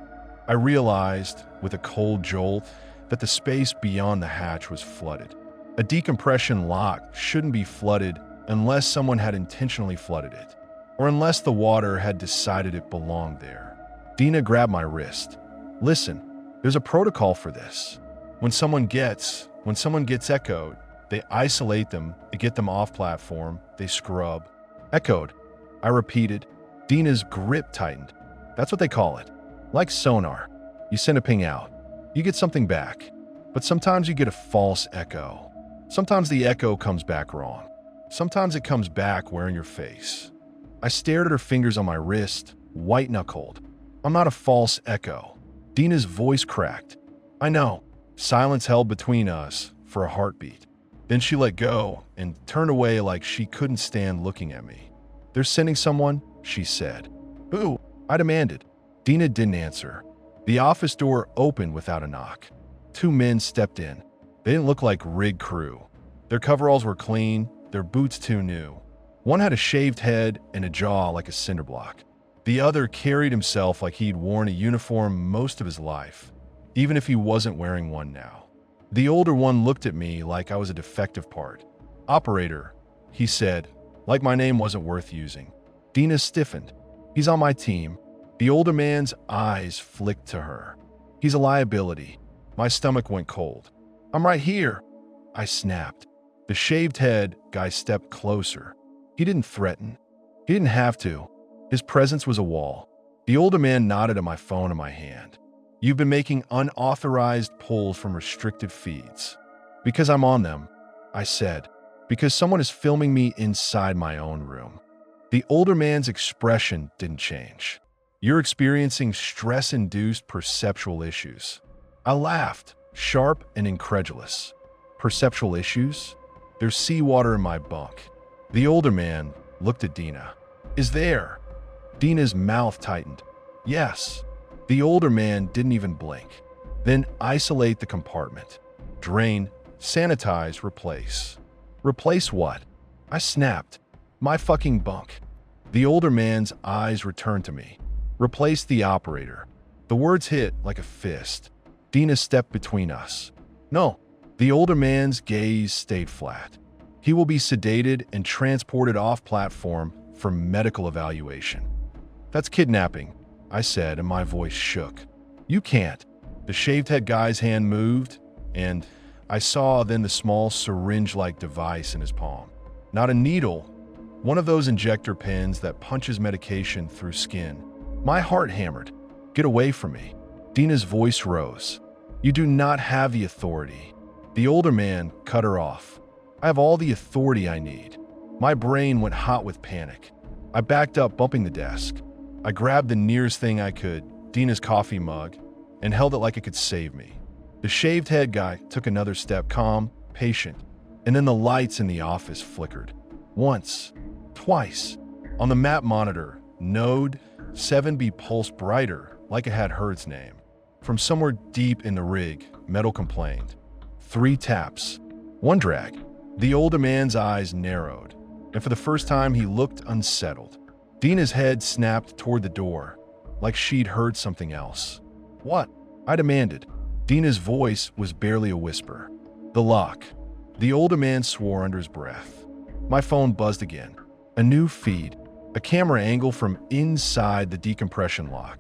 I realized, with a cold jolt, that the space beyond the hatch was flooded. A decompression lock shouldn't be flooded unless someone had intentionally flooded it, or unless the water had decided it belonged there. Dina grabbed my wrist. "Listen, there's a protocol for this. When someone gets echoed, they isolate them, they get them off platform, they scrub." "Echoed," I repeated. Dina's grip tightened. "That's what they call it. Like sonar. You send a ping out. You get something back. But sometimes you get a false echo. Sometimes the echo comes back wrong. Sometimes it comes back wearing your face. I stared at her fingers on my wrist, white-knuckled. I'm not a false echo. Dina's voice cracked. I know. Silence held between us for a heartbeat. Then she let go and turned away like she couldn't stand looking at me. They're sending someone, she said. Who? I demanded. Dina didn't answer. The office door opened without a knock. 2 men stepped in. They didn't look like rig crew. Their coveralls were clean, their boots too new. One had a shaved head and a jaw like a cinder block. The other carried himself like he'd worn a uniform most of his life, even if he wasn't wearing one now. The older one looked at me like I was a defective part. Operator, he said, like my name wasn't worth using. Dina stiffened. He's on my team. The older man's eyes flicked to her. He's a liability. My stomach went cold. I'm right here, I snapped. The shaved head guy stepped closer. He didn't threaten. He didn't have to. His presence was a wall. The older man nodded at my phone in my hand. You've been making unauthorized pulls from restricted feeds. Because I'm on them, I said. Because someone is filming me inside my own room. The older man's expression didn't change. You're experiencing stress-induced perceptual issues. I laughed, sharp and incredulous. Perceptual issues? There's seawater in my bunk. The older man looked at Dina. Is there? Dina's mouth tightened. Yes. The older man didn't even blink. Then isolate the compartment. Drain, sanitize, replace. Replace what? I snapped. My fucking bunk. The older man's eyes returned to me. Replace the operator. The words hit like a fist. Dina stepped between us. No. The older man's gaze stayed flat. He will be sedated and transported off-platform for medical evaluation. That's kidnapping, I said, and my voice shook. You can't. The shaved-head guy's hand moved, and I saw then the small syringe-like device in his palm. Not a needle, one of those injector pens that punches medication through skin. My heart hammered. Get away from me. Dina's voice rose. You do not have the authority. The older man cut her off. I have all the authority I need. My brain went hot with panic. I backed up, bumping the desk. I grabbed the nearest thing I could, Dina's coffee mug, and held it like it could save me. The shaved head guy took another step, calm, patient, and then the lights in the office flickered. Once, twice. On the map monitor, node 7B pulsed brighter, like it had Herd's name. From somewhere deep in the rig, metal complained. 3 taps. 1 drag. The older man's eyes narrowed, and for the first time he looked unsettled. Dina's head snapped toward the door, like she'd heard something else. What? I demanded. Dina's voice was barely a whisper. The lock. The older man swore under his breath. My phone buzzed again. A new feed. A camera angle from inside the decompression lock.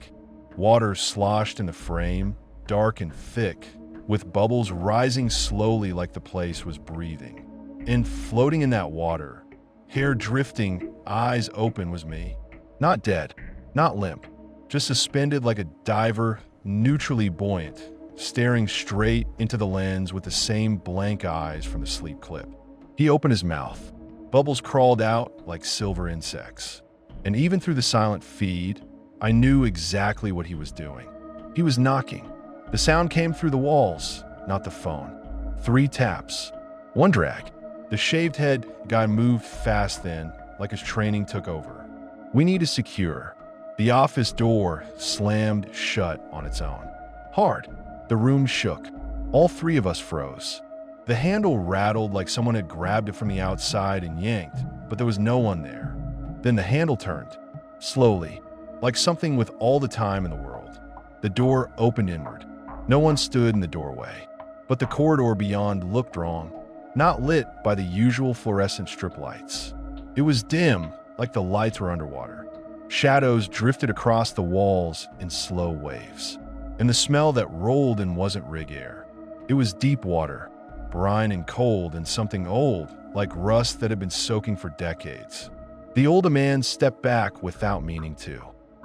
Water sloshed in the frame, dark and thick, with bubbles rising slowly like the place was breathing. And floating in that water, hair drifting, eyes open, was me. Not dead, not limp, just suspended like a diver, neutrally buoyant, staring straight into the lens with the same blank eyes from the sleep clip. He opened his mouth. Bubbles crawled out like silver insects. And even through the silent feed, I knew exactly what he was doing. He was knocking. The sound came through the walls, not the phone. 3 taps. 1 drag. The shaved head guy moved fast then, like his training took over. We need to secure. The office door slammed shut on its own. Hard. The room shook. All 3 of us froze. The handle rattled like someone had grabbed it from the outside and yanked, but there was no one there. Then the handle turned. Slowly, like something with all the time in the world. The door opened inward. No one stood in the doorway, but the corridor beyond looked wrong. Not lit by the usual fluorescent strip lights. It was dim, like the lights were underwater. Shadows drifted across the walls in slow waves. And the smell that rolled in wasn't rig air. It was deep water, brine and cold, and something old, like rust that had been soaking for decades. The older man stepped back without meaning to.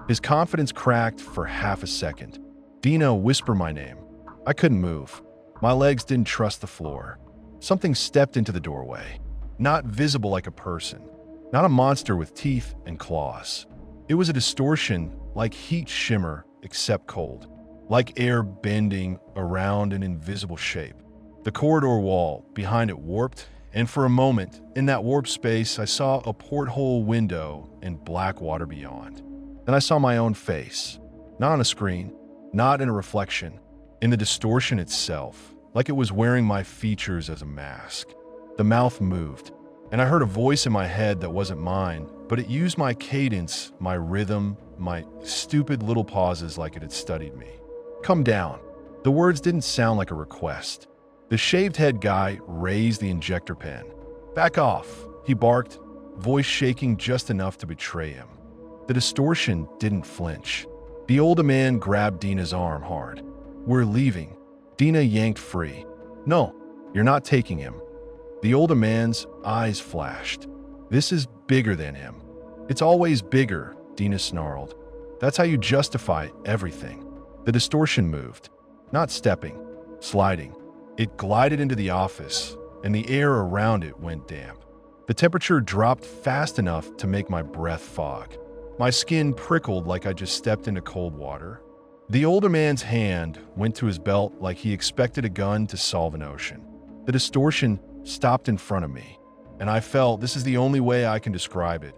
His confidence cracked for half a second. Dina whispered my name. I couldn't move. My legs didn't trust the floor. Something stepped into the doorway. Not visible like a person, Not a monster with teeth and claws. It was a distortion, like heat shimmer, except cold. Like air bending around an invisible shape. The corridor wall behind it warped, and for a moment, in that warped space, I saw a porthole window and black water beyond. Then I saw my own face. Not on a screen, not in a reflection, in the distortion itself, like it was wearing my features as a mask. The mouth moved, and I heard a voice in my head that wasn't mine, but it used my cadence, my rhythm, my stupid little pauses like it had studied me. Come down. The words didn't sound like a request. The shaved head guy raised the injector pen. Back off, he barked, voice shaking just enough to betray him. The distortion didn't flinch. The older man grabbed Dina's arm hard. We're leaving. Dina yanked free. No, you're not taking him. The older man's eyes flashed. This is bigger than him. It's always bigger, Dina snarled. That's how you justify everything. The distortion moved. Not stepping, sliding. It glided into the office, and the air around it went damp. The temperature dropped fast enough to make my breath fog. My skin prickled like I just stepped into cold water. The older man's hand went to his belt like he expected a gun to solve an ocean. The distortion stopped in front of me, and I felt, this is the only way I can describe it,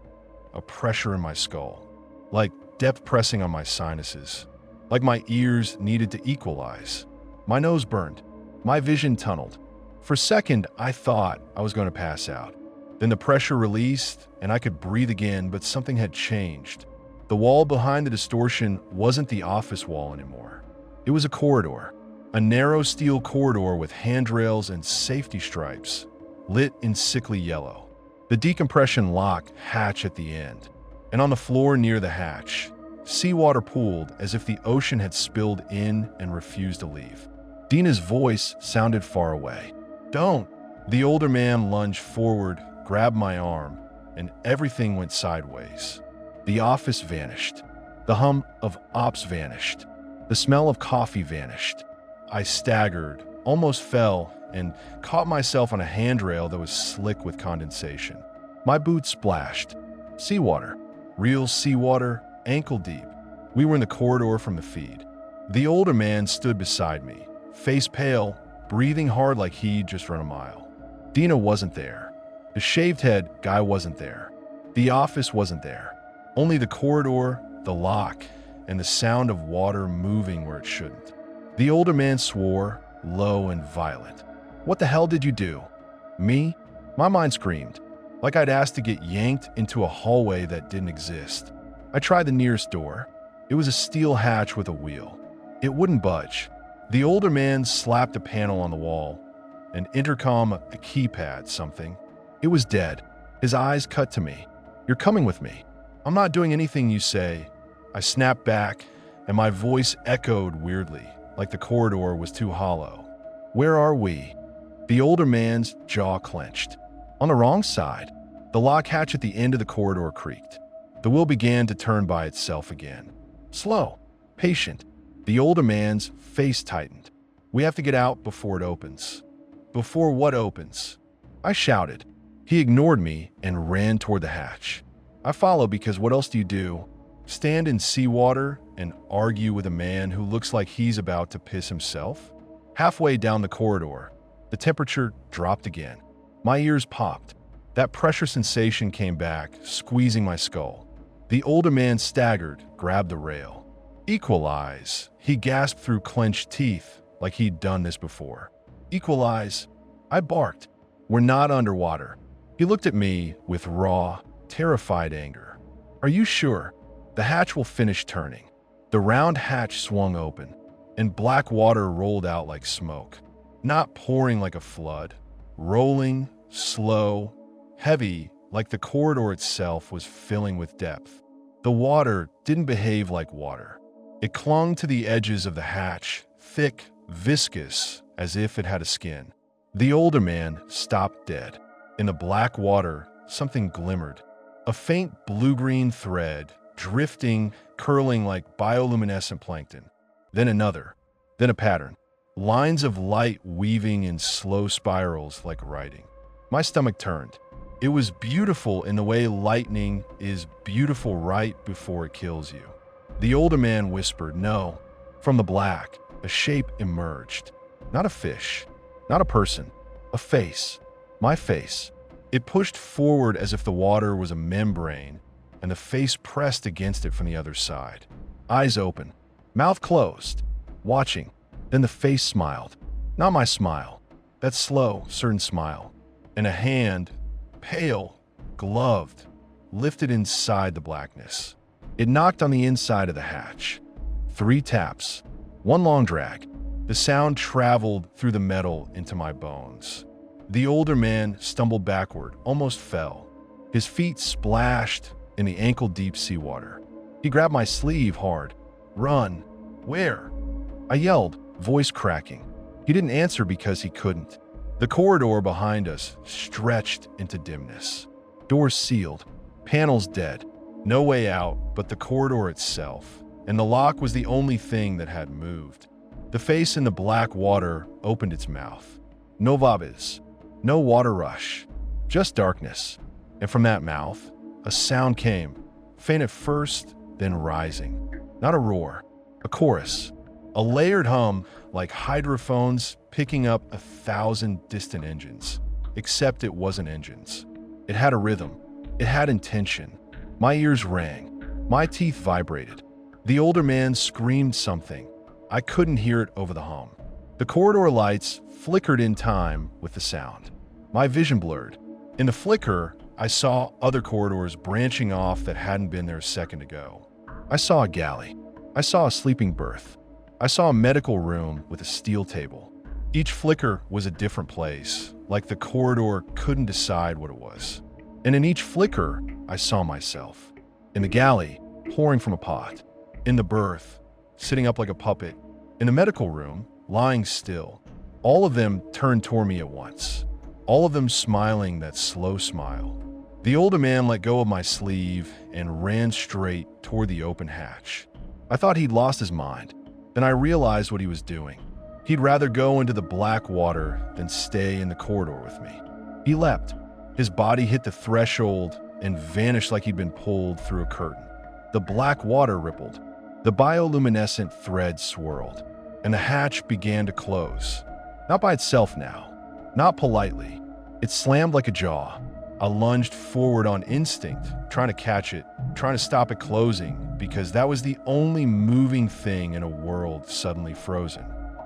a pressure in my skull, like depth pressing on my sinuses, like my ears needed to equalize. My nose burned. My vision tunneled. For a second, I thought I was going to pass out. Then the pressure released, and I could breathe again, but something had changed. The wall behind the distortion wasn't the office wall anymore. It was a corridor, a narrow steel corridor with handrails and safety stripes, lit in sickly yellow. The decompression lock hatch at the end, and on the floor near the hatch, seawater pooled as if the ocean had spilled in and refused to leave. Dina's voice sounded far away. Don't. The older man lunged forward, grabbed my arm, and everything went sideways. The office vanished. The hum of ops vanished. The smell of coffee vanished. I staggered, almost fell, and caught myself on a handrail that was slick with condensation. My boots splashed. Seawater. Real seawater, ankle deep. We were in the corridor from the feed. The older man stood beside me, face pale, breathing hard like he'd just run a mile. Dina wasn't there. The shaved head guy wasn't there. The office wasn't there. Only the corridor, the lock, and the sound of water moving where it shouldn't. The older man swore, low and violent. What the hell did you do? Me? My mind screamed, like I'd asked to get yanked into a hallway that didn't exist. I tried the nearest door. It was a steel hatch with a wheel. It wouldn't budge. The older man slapped a panel on the wall, an intercom, a keypad, something. It was dead. His eyes cut to me. You're coming with me. I'm not doing anything you say. I snapped back, and my voice echoed weirdly, like the corridor was too hollow. Where are we? The older man's jaw clenched. On the wrong side. The lock hatch at the end of the corridor creaked. The wheel began to turn by itself again. Slow, patient. The older man's face tightened. We have to get out before it opens. Before what opens? I shouted. He ignored me and ran toward the hatch. I followed because what else do you do? Stand in seawater and argue with a man who looks like he's about to piss himself? Halfway down the corridor, the temperature dropped again. My ears popped. That pressure sensation came back, squeezing my skull. The older man staggered, grabbed the rail. Equalize, he gasped through clenched teeth like he'd done this before. Equalize, I barked. We're not underwater. He looked at me with raw, terrified anger. Are you sure? The hatch will finish turning. The round hatch swung open, and black water rolled out like smoke. Not pouring like a flood, rolling, slow, heavy, like the corridor itself was filling with depth. The water didn't behave like water. It clung to the edges of the hatch, thick, viscous, as if it had a skin. The older man stopped dead. In the black water, something glimmered. A faint blue-green thread, drifting, curling like bioluminescent plankton. Then another. Then a pattern. Lines of light weaving in slow spirals like writing. My stomach turned. It was beautiful in the way lightning is beautiful right before it kills you. The older man whispered, "No." From the black, a shape emerged. Not a fish, not a person, a face. My face. It pushed forward as if the water was a membrane, and the face pressed against it from the other side. Eyes open, mouth closed, watching. Then the face smiled. Not my smile. That slow, certain smile. And a hand, pale, gloved, lifted inside the blackness. It knocked on the inside of the hatch. 3 taps, 1 long drag. The sound traveled through the metal into my bones. The older man stumbled backward, almost fell. His feet splashed in the ankle-deep seawater. He grabbed my sleeve hard. "Run." "Where?" I yelled, voice cracking. He didn't answer because he couldn't. The corridor behind us stretched into dimness. Doors sealed, panels dead. No way out but the corridor itself, and the lock was the only thing that had moved. The face in the black water opened its mouth. No vabis, no water rush, just darkness. And from that mouth, a sound came, faint at first, then rising. Not a roar, a chorus, a layered hum like hydrophones picking up 1,000 distant engines. Except it wasn't engines. It had a rhythm. It had intention. My ears rang. My teeth vibrated. The older man screamed something. I couldn't hear it over the hum. The corridor lights flickered in time with the sound. My vision blurred. In the flicker, I saw other corridors branching off that hadn't been there a second ago. I saw a galley. I saw a sleeping berth. I saw a medical room with a steel table. Each flicker was a different place, like the corridor couldn't decide what it was. And in each flicker, I saw myself. In the galley, pouring from a pot. In the berth, sitting up like a puppet. In the medical room, lying still. All of them turned toward me at once. All of them smiling that slow smile. The older man let go of my sleeve and ran straight toward the open hatch. I thought he'd lost his mind. Then I realized what he was doing. He'd rather go into the black water than stay in the corridor with me. He leapt. His body hit the threshold and vanished like he'd been pulled through a curtain. The black water rippled. The bioluminescent thread swirled. And the hatch began to close. Not by itself now. Not politely. It slammed like a jaw. I lunged forward on instinct, trying to catch it, trying to stop it closing, because that was the only moving thing in a world suddenly frozen.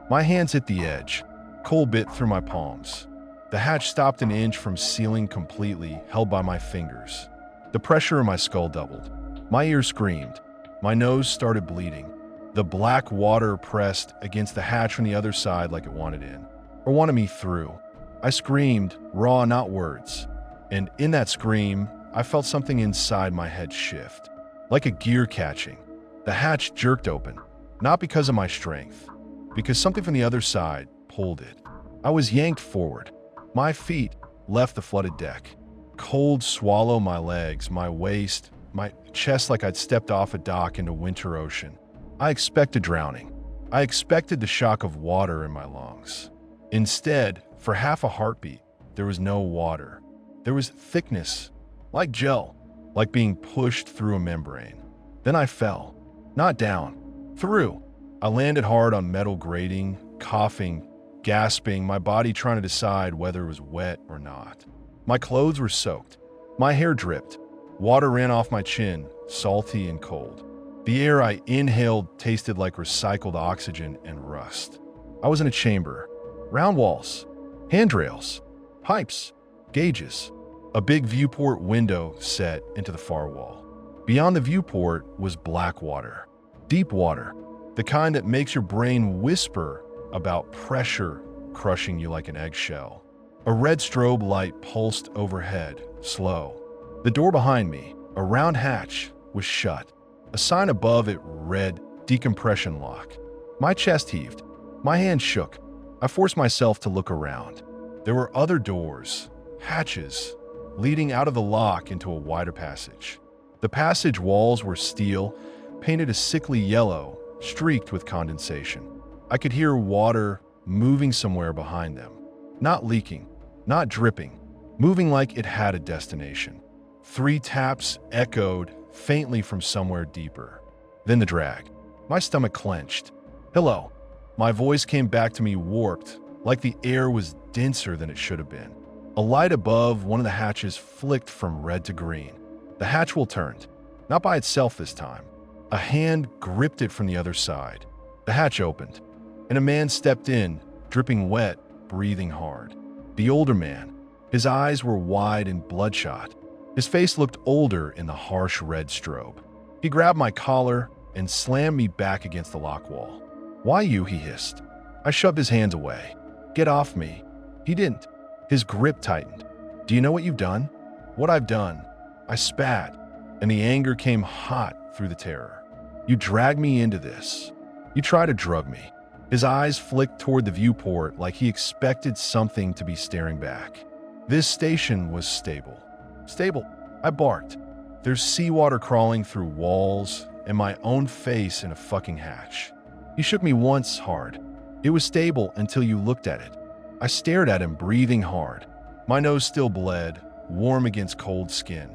My hands hit the edge. Cold bit through my palms. The hatch stopped an inch from sealing completely, held by my fingers. The pressure in my skull doubled. My ears screamed. My nose started bleeding. The black water pressed against the hatch from the other side like it wanted in, or wanted me through. I screamed, raw, not words. And in that scream, I felt something inside my head shift. Like a gear catching. The hatch jerked open, not because of my strength, because something from the other side pulled it. I was yanked forward. My feet left the flooded deck. Cold swallowed my legs, my waist, my chest like I'd stepped off a dock into winter ocean. I expected drowning. I expected the shock of water in my lungs. Instead, for half a heartbeat, there was no water. There was thickness, like gel, like being pushed through a membrane. Then I fell, not down, through. I landed hard on metal grating, coughing, gasping, my body trying to decide whether it was wet or not. My clothes were soaked. My hair dripped. Water ran off my chin, salty and cold. The air I inhaled tasted like recycled oxygen and rust. I was in a chamber. Round walls, handrails, pipes, gauges. A big viewport window set into the far wall. Beyond the viewport was black water. Deep water. The kind that makes your brain whisper about pressure crushing you like an eggshell. A red strobe light pulsed overhead, slow. The door behind me, a round hatch, was shut. A sign above it read, "Decompression lock." My chest heaved. My hand shook. I forced myself to look around. There were other doors, hatches, leading out of the lock into a wider passage. The passage walls were steel, painted a sickly yellow, streaked with condensation. I could hear water moving somewhere behind them. Not leaking, not dripping, moving like it had a destination. 3 taps echoed faintly from somewhere deeper. Then the drag. My stomach clenched. "Hello." My voice came back to me warped, like the air was denser than it should have been. A light above one of the hatches flicked from red to green. The hatch will turned, not by itself this time. A hand gripped it from the other side. The hatch opened, and a man stepped in, dripping wet, breathing hard. The older man. His eyes were wide and bloodshot. His face looked older in the harsh red strobe. He grabbed my collar and slammed me back against the lock wall. "Why you?" he hissed. I shoved his hands away. "Get off me." He didn't. His grip tightened. "Do you know what you've done?" "What I've done?" I spat, and the anger came hot through the terror. "You dragged me into this. You tried to drug me." His eyes flicked toward the viewport like he expected something to be staring back. This station was stable. Stable, I barked. There's seawater crawling through walls and my own face in a fucking hatch. He shook me once hard. It was stable until you looked at it. I stared at him, breathing hard. My nose still bled, warm against cold skin.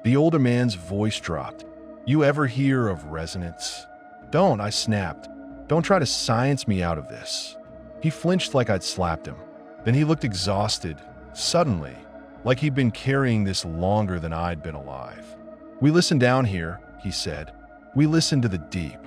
The older man's voice dropped. "You ever hear of resonance?" "Don't," I snapped. "Don't try to science me out of this." He flinched like I'd slapped him. Then he looked exhausted, suddenly, like he'd been carrying this longer than I'd been alive. "We listen down here," he said. "We listen to the deep.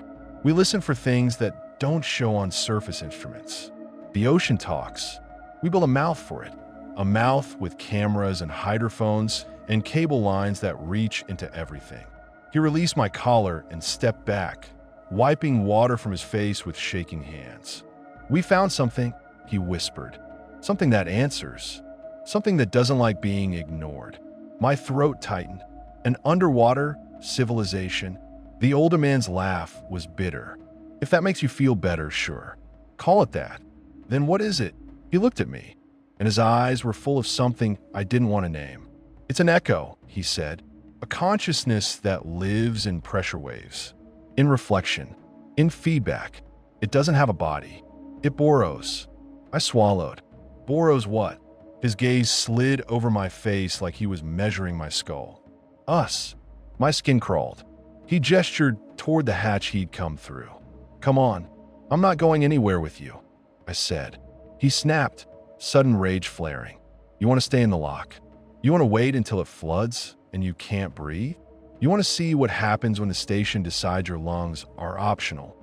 We listen for things that don't show on surface instruments. The ocean talks. We build a mouth for it. A mouth with cameras and hydrophones and cable lines that reach into everything." He released my collar and stepped back, wiping water from his face with shaking hands. "We found something," he whispered. "Something that answers. Something that doesn't like being ignored." My throat tightened. An underwater civilization. The older man's laugh was bitter. "If that makes you feel better, sure. Call it that. Then what is it?" He looked at me, and his eyes were full of something I didn't want to name. "It's an echo," he said. "A consciousness that lives in pressure waves. In reflection. In feedback. It doesn't have a body. It borrows." I swallowed. "Borrows what?" His gaze slid over my face like he was measuring my skull. "Us." My skin crawled. He gestured toward the hatch he'd come through. "Come on. I'm not going anywhere with you," I said. He snapped, sudden rage flaring. "You want to stay in the lock? You want to wait until it floods and you can't breathe? You want to see what happens when the station decides your lungs are optional?"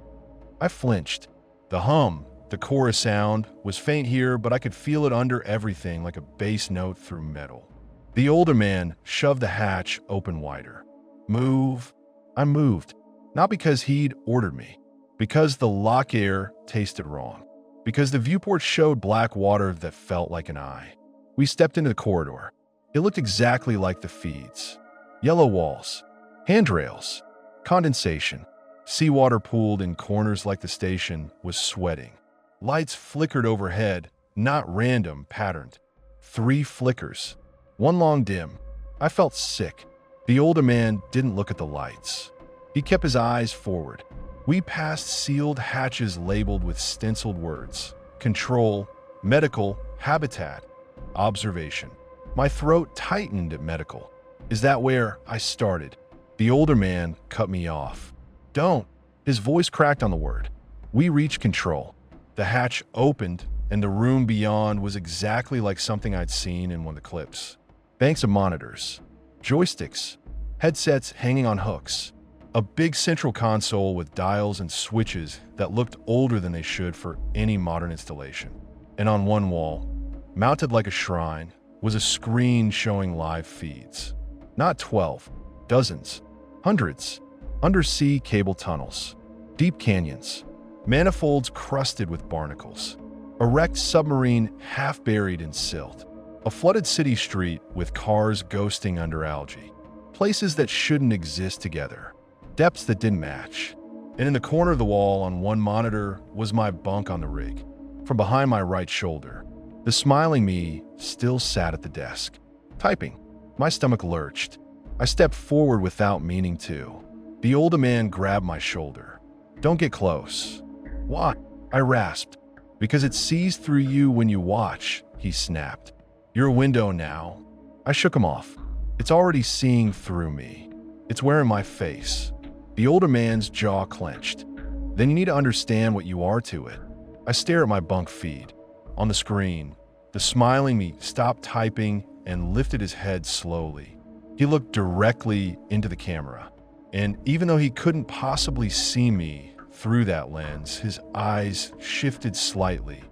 I flinched. The hum, the chorus sound, was faint here, but I could feel it under everything like a bass note through metal. The older man shoved the hatch open wider. "Move." I moved, not because he'd ordered me, because the lock air tasted wrong, because the viewport showed black water that felt like an eye. We stepped into the corridor. It looked exactly like the feeds. Yellow walls, handrails, condensation. Seawater pooled in corners like the station was sweating. Lights flickered overhead, not random, patterned. 3 flickers. 1 long dim. I felt sick. The older man didn't look at the lights. He kept his eyes forward. We passed sealed hatches labeled with stenciled words. Control, medical, habitat, observation. My throat tightened at medical. "Is that where I started?" The older man cut me off. "Don't." His voice cracked on the word. We reached control. The hatch opened, and the room beyond was exactly like something I'd seen in one of the clips. Banks of monitors, joysticks, headsets hanging on hooks. A big central console with dials and switches that looked older than they should for any modern installation. And on one wall, mounted like a shrine, was a screen showing live feeds. Not 12, dozens, hundreds. Undersea cable tunnels, deep canyons, manifolds crusted with barnacles, a wrecked submarine half buried in silt, a flooded city street with cars ghosting under algae, places that shouldn't exist together, depths that didn't match. And in the corner of the wall on one monitor was my bunk on the rig. From behind my right shoulder, the smiling me still sat at the desk, typing. My stomach lurched. I stepped forward without meaning to. The older man grabbed my shoulder. "Don't get close." "Why?" I rasped. "Because it sees through you when you watch," he snapped. "You're a window now. I shook him off. It's already seeing through me. It's wearing my face. The older man's jaw clenched. Then you need to understand what you are to it. I stare at my bunk feed. On the screen, the smiling me stopped typing and lifted his head slowly. He looked directly into the camera. And even though he couldn't possibly see me through that lens, his eyes shifted slightly,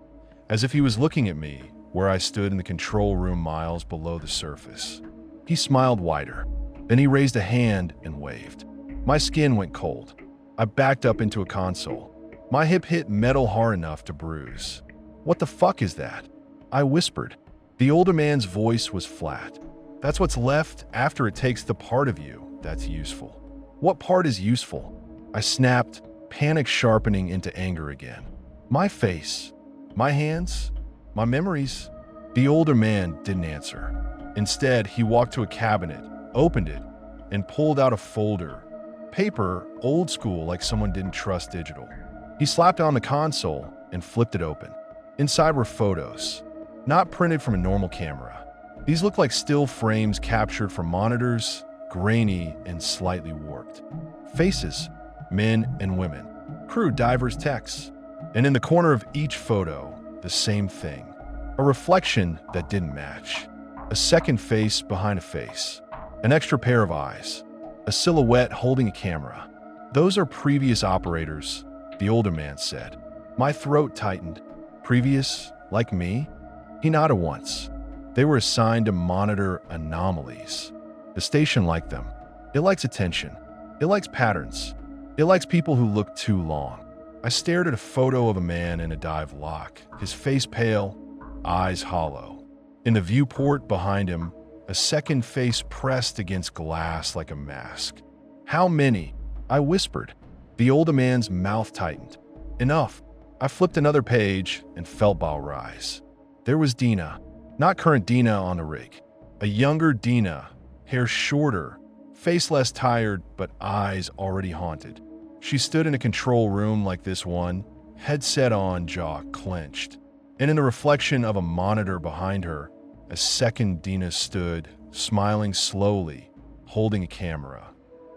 as if he was looking at me where I stood in the control room miles below the surface. He smiled wider. Then he raised a hand and waved. My skin went cold. I backed up into a console. My hip hit metal hard enough to bruise. "What the fuck is that?" I whispered. The older man's voice was flat. "That's what's left after it takes the part of you that's useful." "What part is useful?" I snapped, panic sharpening into anger again. "My face, my hands, my memories." The older man didn't answer. Instead, he walked to a cabinet, opened it, and pulled out a folder. Paper, old school, like someone didn't trust digital. He slapped on the console and flipped it open. Inside were photos, not printed from a normal camera. These looked like still frames captured from monitors, grainy and slightly warped. Faces, men and women, crew, divers, techs. And in the corner of each photo, the same thing. A reflection that didn't match. A second face behind a face. An extra pair of eyes. A silhouette holding a camera. "Those are previous operators," the older man said. My throat tightened. "Previous, like me?" He nodded once. "They were assigned to monitor anomalies. The station liked them. It likes attention. It likes patterns. It likes people who look too long." I stared at a photo of a man in a dive lock, his face pale, eyes hollow. In the viewport behind him, a second face pressed against glass like a mask. "How many?" I whispered. The older man's mouth tightened. "Enough." I flipped another page and felt bile rise. There was Dina, not current Dina on the rig. A younger Dina, hair shorter, face less tired, but eyes already haunted. She stood in a control room like this one, headset on, jaw clenched. And in the reflection of a monitor behind her, a second Dina stood, smiling slowly, holding a camera.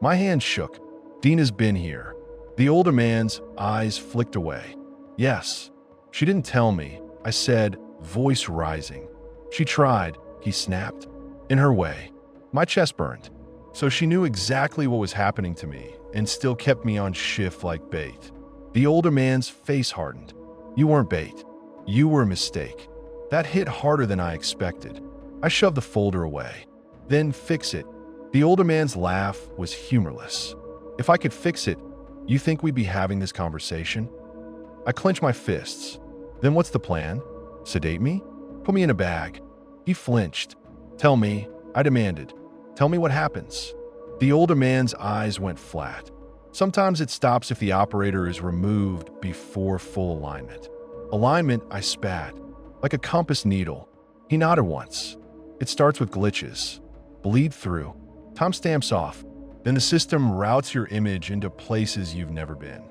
My hand shook. Dina's been here. The older man's eyes flicked away. "Yes." She didn't tell me. I said, voice rising. "She tried," he snapped. "In her way." My chest burned. So she knew exactly what was happening to me and still kept me on shift like bait. The older man's face hardened. "You weren't bait. You were a mistake." That hit harder than I expected. I shoved the folder away. "Then fix it." The older man's laugh was humorless. "If I could fix it, you think we'd be having this conversation?" I clenched my fists. "Then what's the plan? Sedate me? Put me in a bag?" He flinched. "Tell me," I demanded. "Tell me what happens." The older man's eyes went flat. "Sometimes it stops if the operator is removed before full alignment." "Alignment?" I spat. "Like a compass needle." He nodded once. "It starts with glitches. Bleed through. Timestamps off. Then the system routes your image into places you've never been.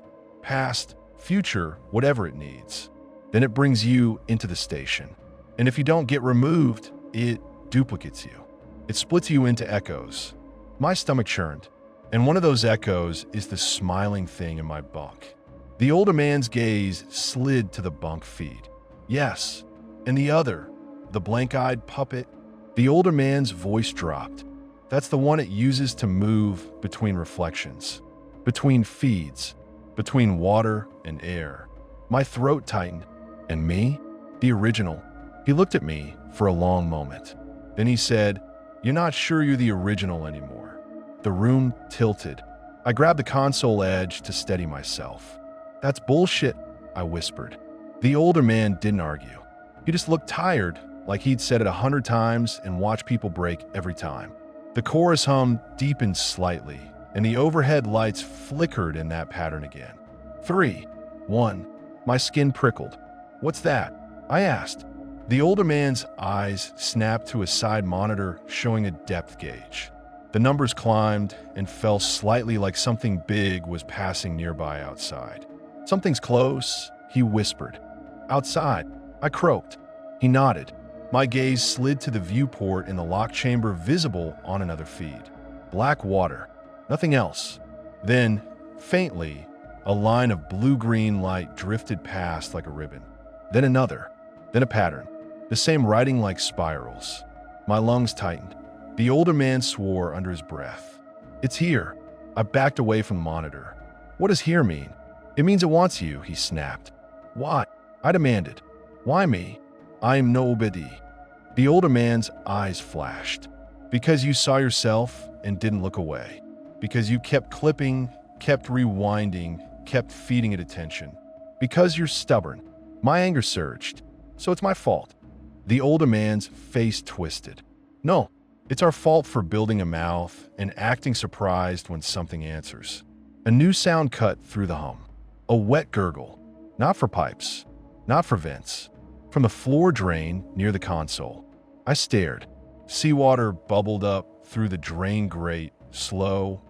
Past, future, whatever it needs. Then it brings you into the station. And if you don't get removed, it duplicates you. It splits you into echoes." My stomach churned, and one of those echoes is the smiling thing in my bunk. The older man's gaze slid to the bunk feed. "Yes." "And the other, the blank-eyed puppet?" The older man's voice dropped. "That's the one it uses to move between reflections, between feeds, between water and air." My throat tightened. "And me? The original?" He looked at me for a long moment. Then he said, "You're not sure you're the original anymore." The room tilted. I grabbed the console edge to steady myself. "That's bullshit," I whispered. The older man didn't argue. He just looked tired, like he'd said it 100 times and watched people break every time. The chorus hum deepened slightly, and the overhead lights flickered in that pattern again. 3, 1. My skin prickled. "What's that?" I asked. The older man's eyes snapped to a side monitor showing a depth gauge. The numbers climbed and fell slightly like something big was passing nearby outside. "Something's close," he whispered. "Outside," I croaked. He nodded. My gaze slid to the viewport in the locked chamber visible on another feed. Black water. Nothing else. Then, faintly, a line of blue-green light drifted past like a ribbon. Then another. Then a pattern. The same writing like spirals. My lungs tightened. The older man swore under his breath. "It's here." I backed away from the monitor. "What does here mean?" "It means it wants you," he snapped. "Why?" I demanded. "Why me? I'm nobody." The older man's eyes flashed. "Because you saw yourself and didn't look away. Because you kept clipping, kept rewinding, kept feeding it attention. Because you're stubborn." My anger surged. "So it's my fault." The older man's face twisted. "No, it's our fault for building a mouth and acting surprised when something answers." A new sound cut through the hum. A wet gurgle. Not for pipes. Not for vents. From the floor drain near the console. I stared. Seawater bubbled up through the drain grate, slow,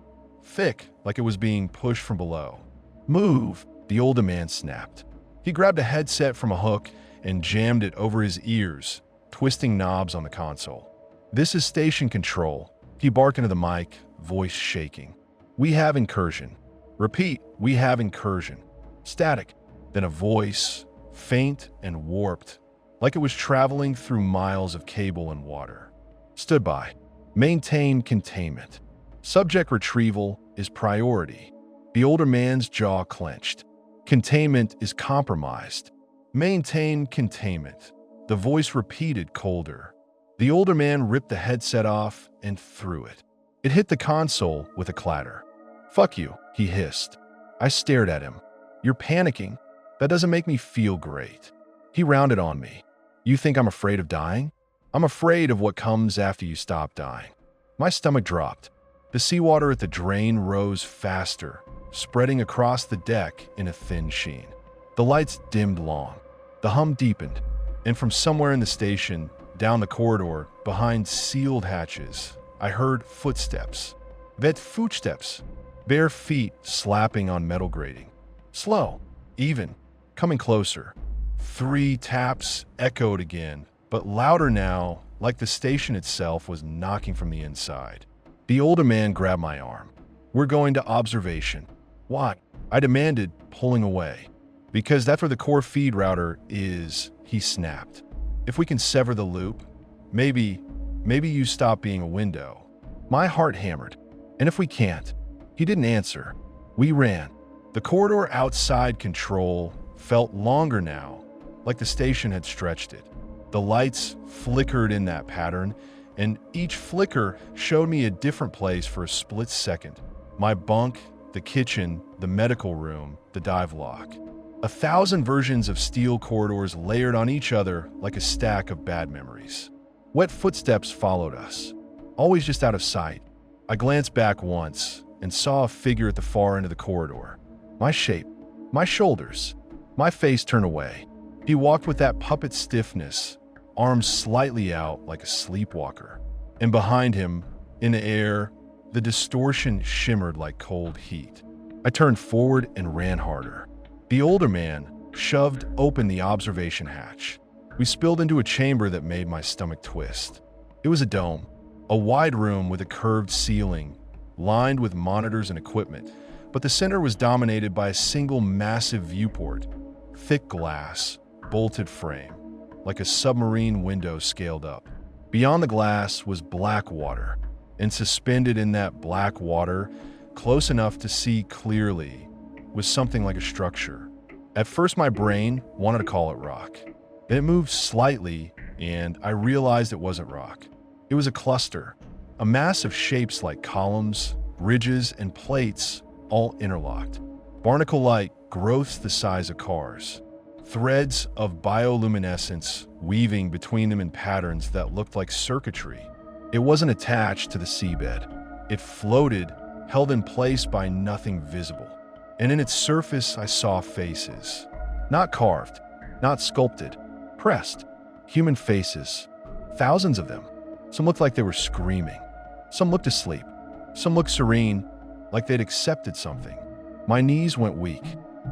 thick, like it was being pushed from below. "Move," the older man snapped. He grabbed a headset from a hook and jammed it over his ears, twisting knobs on the console. "This is station control," he barked into the mic, voice shaking. "We have incursion." "Repeat, we have incursion." Static, then a voice, faint and warped, like it was traveling through miles of cable and water. "Stood by. Maintain containment. Subject retrieval is priority." The older man's jaw clenched. "Containment is compromised. Maintain containment." The voice repeated colder. The older man ripped the headset off and threw it. It hit the console with a clatter. "Fuck you," he hissed. I stared at him. "You're panicking. That doesn't make me feel great." He rounded on me. "You think I'm afraid of dying? I'm afraid of what comes after you stop dying." My stomach dropped. The seawater at the drain rose faster, spreading across the deck in a thin sheen. The lights dimmed long. The hum deepened, and from somewhere in the station, down the corridor, behind sealed hatches, I heard footsteps. Vet footsteps. Bare feet slapping on metal grating. Slow, even, coming closer. 3 taps echoed again, but louder now, like the station itself was knocking from the inside. The older man grabbed my arm. "We're going to observation." "Why?" I demanded, pulling away. "Because that's where the core feed router is," he snapped. "If we can sever the loop, maybe you stop being a window." My heart hammered. "And if we can't?" He didn't answer. We ran. The corridor outside control felt longer now, like the station had stretched it. The lights flickered in that pattern, and each flicker showed me a different place for a split second. My bunk, the kitchen, the medical room, the dive lock. 1,000 versions of steel corridors layered on each other like a stack of bad memories. Wet footsteps followed us, always just out of sight. I glanced back once and saw a figure at the far end of the corridor. My shape, my shoulders, my face turned away. He walked with that puppet stiffness, arms slightly out like a sleepwalker. And behind him, in the air, the distortion shimmered like cold heat. I turned forward and ran harder. The older man shoved open the observation hatch. We spilled into a chamber that made my stomach twist. It was a dome, a wide room with a curved ceiling, lined with monitors and equipment, but the center was dominated by a single massive viewport, thick glass, bolted frame, like a submarine window scaled up. Beyond the glass was black water, and suspended in that black water, close enough to see clearly, was something like a structure. At first my brain wanted to call it rock. Then it moved slightly, and I realized it wasn't rock. It was a cluster, a mass of shapes like columns, ridges, and plates, all interlocked. Barnacle-like growths the size of cars. Threads of bioluminescence weaving between them in patterns that looked like circuitry. It wasn't attached to the seabed. It floated, held in place by nothing visible. And in its surface I saw faces. Not carved, not sculpted, pressed. Human faces. Thousands of them. Some looked like they were screaming. Some looked asleep. Some looked serene, like they'd accepted something. My knees went weak.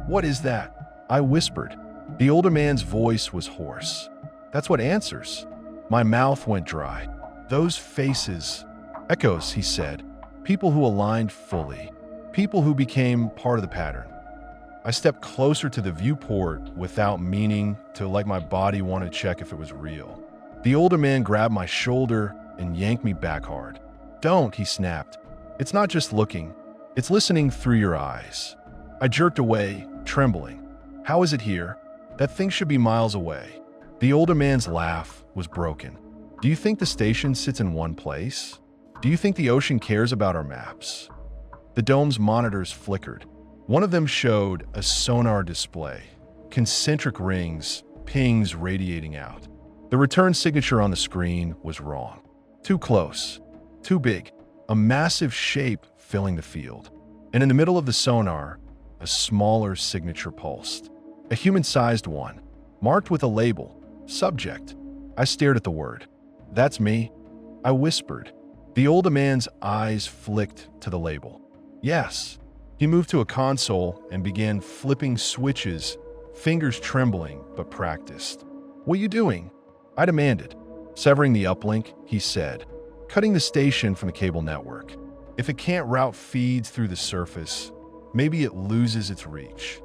"What is that?" I whispered. The older man's voice was hoarse. "That's what answers." My mouth went dry. Those faces. Echoes, he said. People who aligned fully. People who became part of the pattern. I stepped closer to the viewport without meaning to, like my body wanted to check if it was real. The older man grabbed my shoulder and yanked me back hard. Don't, he snapped. It's not just looking. It's listening through your eyes. I jerked away, trembling. How is it here? That thing should be miles away. The older man's laugh was broken. Do you think the station sits in one place? Do you think the ocean cares about our maps? The dome's monitors flickered. One of them showed a sonar display, concentric rings, pings radiating out. The return signature on the screen was wrong. Too close, too big, a massive shape filling the field. And in the middle of the sonar, a smaller signature pulsed. A human-sized one, marked with a label, subject. I stared at the word. That's me, I whispered. The older man's eyes flicked to the label. Yes. He moved to a console and began flipping switches, fingers trembling but practiced. What are you doing? I demanded. Severing the uplink, he said. Cutting the station from the cable network. If it can't route feeds through the surface, maybe it loses its reach.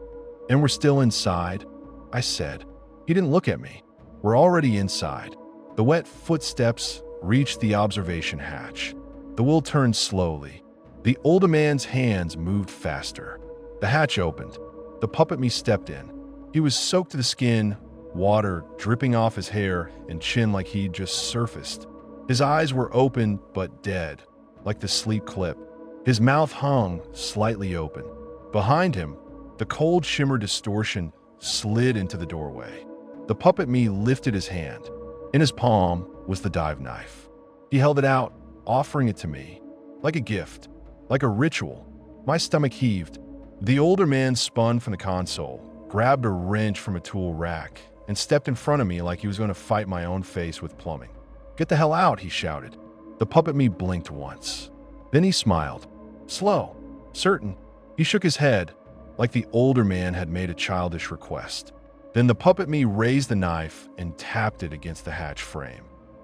And we're still inside, I said. He didn't look at me. We're already inside. The wet footsteps reached the observation hatch. The wheel turned slowly. The older man's hands moved faster. The hatch opened. The puppet me stepped in. He was soaked to the skin, water dripping off his hair and chin like he'd just surfaced. His eyes were open but dead, like the sleep clip. His mouth hung slightly open. Behind him, the cold shimmer distortion slid into the doorway. The puppet me lifted his hand. In his palm was the dive knife. He held it out, offering it to me, like a gift. Like a ritual. My stomach heaved. The older man spun from the console, grabbed a wrench from a tool rack, and stepped in front of me like he was going to fight my own face with plumbing. Get the hell out, he shouted. The puppet me blinked once. Then he smiled. Slow, certain. He shook his head, like the older man had made a childish request. Then the puppet me raised the knife and tapped it against the hatch frame.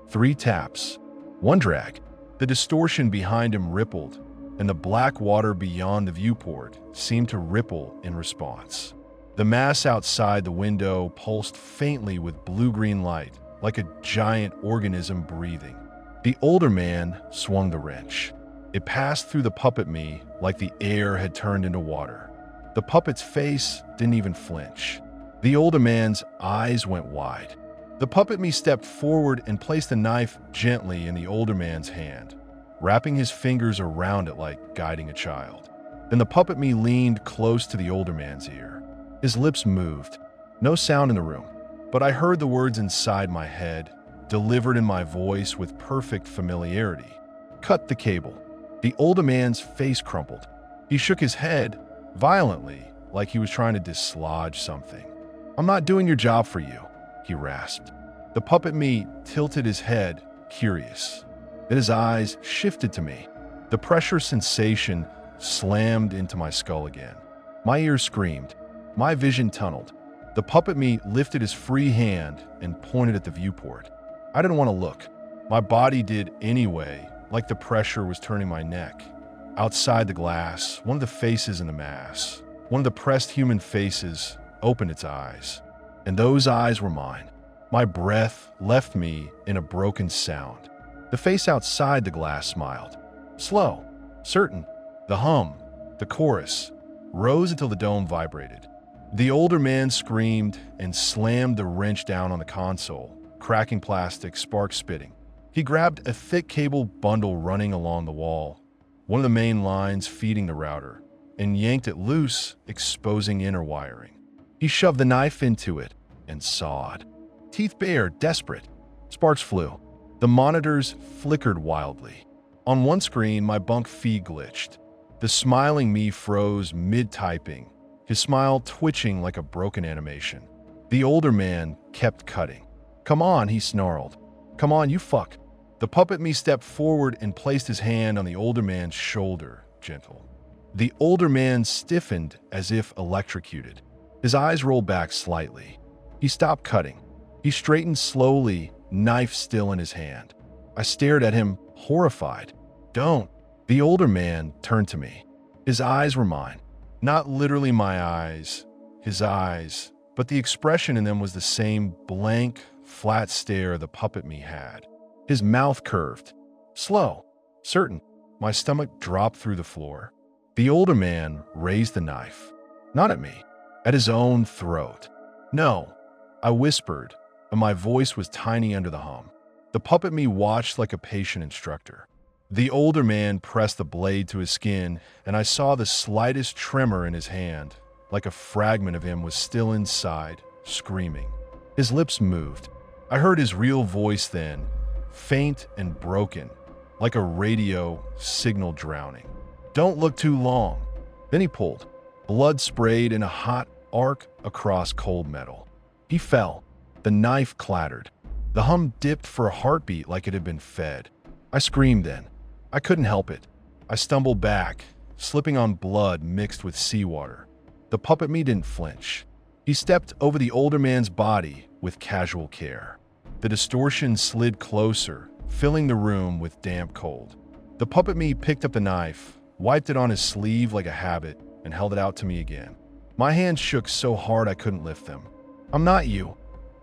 3 taps. 1 drag. The distortion behind him rippled, and the black water beyond the viewport seemed to ripple in response. The mass outside the window pulsed faintly with blue-green light, like a giant organism breathing. The older man swung the wrench. It passed through the puppet me like the air had turned into water. The puppet's face didn't even flinch. The older man's eyes went wide. The puppet me stepped forward and placed the knife gently in the older man's hand, wrapping his fingers around it like guiding a child. Then the puppet me leaned close to the older man's ear. His lips moved. No sound in the room, but I heard the words inside my head, delivered in my voice with perfect familiarity. Cut the cable. The older man's face crumpled. He shook his head violently, like he was trying to dislodge something. I'm not doing your job for you, he rasped. The puppet me tilted his head, curious. Then his eyes shifted to me. The pressure sensation slammed into my skull again. My ears screamed. My vision tunneled. The puppet me lifted his free hand and pointed at the viewport. I didn't want to look. My body did anyway, like the pressure was turning my neck. Outside the glass, one of the faces in the mass, one of the pressed human faces, opened its eyes. And those eyes were mine. My breath left me in a broken sound. The face outside the glass smiled. Slow, certain. The hum, the chorus, rose until the dome vibrated. The older man screamed and slammed the wrench down on the console, cracking plastic, sparks spitting. He grabbed a thick cable bundle running along the wall, one of the main lines feeding the router, and yanked it loose, exposing inner wiring. He shoved the knife into it and sawed. Teeth bared, desperate. Sparks flew. The monitors flickered wildly. On one screen, my bunk feed glitched. The smiling me froze mid-typing, his smile twitching like a broken animation. The older man kept cutting. Come on, he snarled. Come on, you fuck. The puppet me stepped forward and placed his hand on the older man's shoulder, gentle. The older man stiffened as if electrocuted. His eyes rolled back slightly. He stopped cutting. He straightened slowly, knife still in his hand. I stared at him, horrified. "Don't." The older man turned to me. His eyes were mine. Not literally my eyes, his eyes, but the expression in them was the same blank, flat stare the puppet me had. His mouth curved. Slow, certain. My stomach dropped through the floor. The older man raised the knife. Not at me, at his own throat. "No," I whispered, and my voice was tiny under the hum. The puppet me watched like a patient instructor. The older man pressed the blade to his skin, and I saw the slightest tremor in his hand, like a fragment of him was still inside, screaming. His lips moved. I heard his real voice then, faint and broken, like a radio signal drowning. "Don't look too long." Then he pulled. Blood sprayed in a hot arc across cold metal. He fell. The knife clattered. The hum dipped for a heartbeat like it had been fed. I screamed then. I couldn't help it. I stumbled back, slipping on blood mixed with seawater. The puppet me didn't flinch. He stepped over the older man's body with casual care. The distortion slid closer, filling the room with damp cold. The puppet me picked up the knife, wiped it on his sleeve like a habit, and held it out to me again. My hands shook so hard I couldn't lift them. "I'm not you,"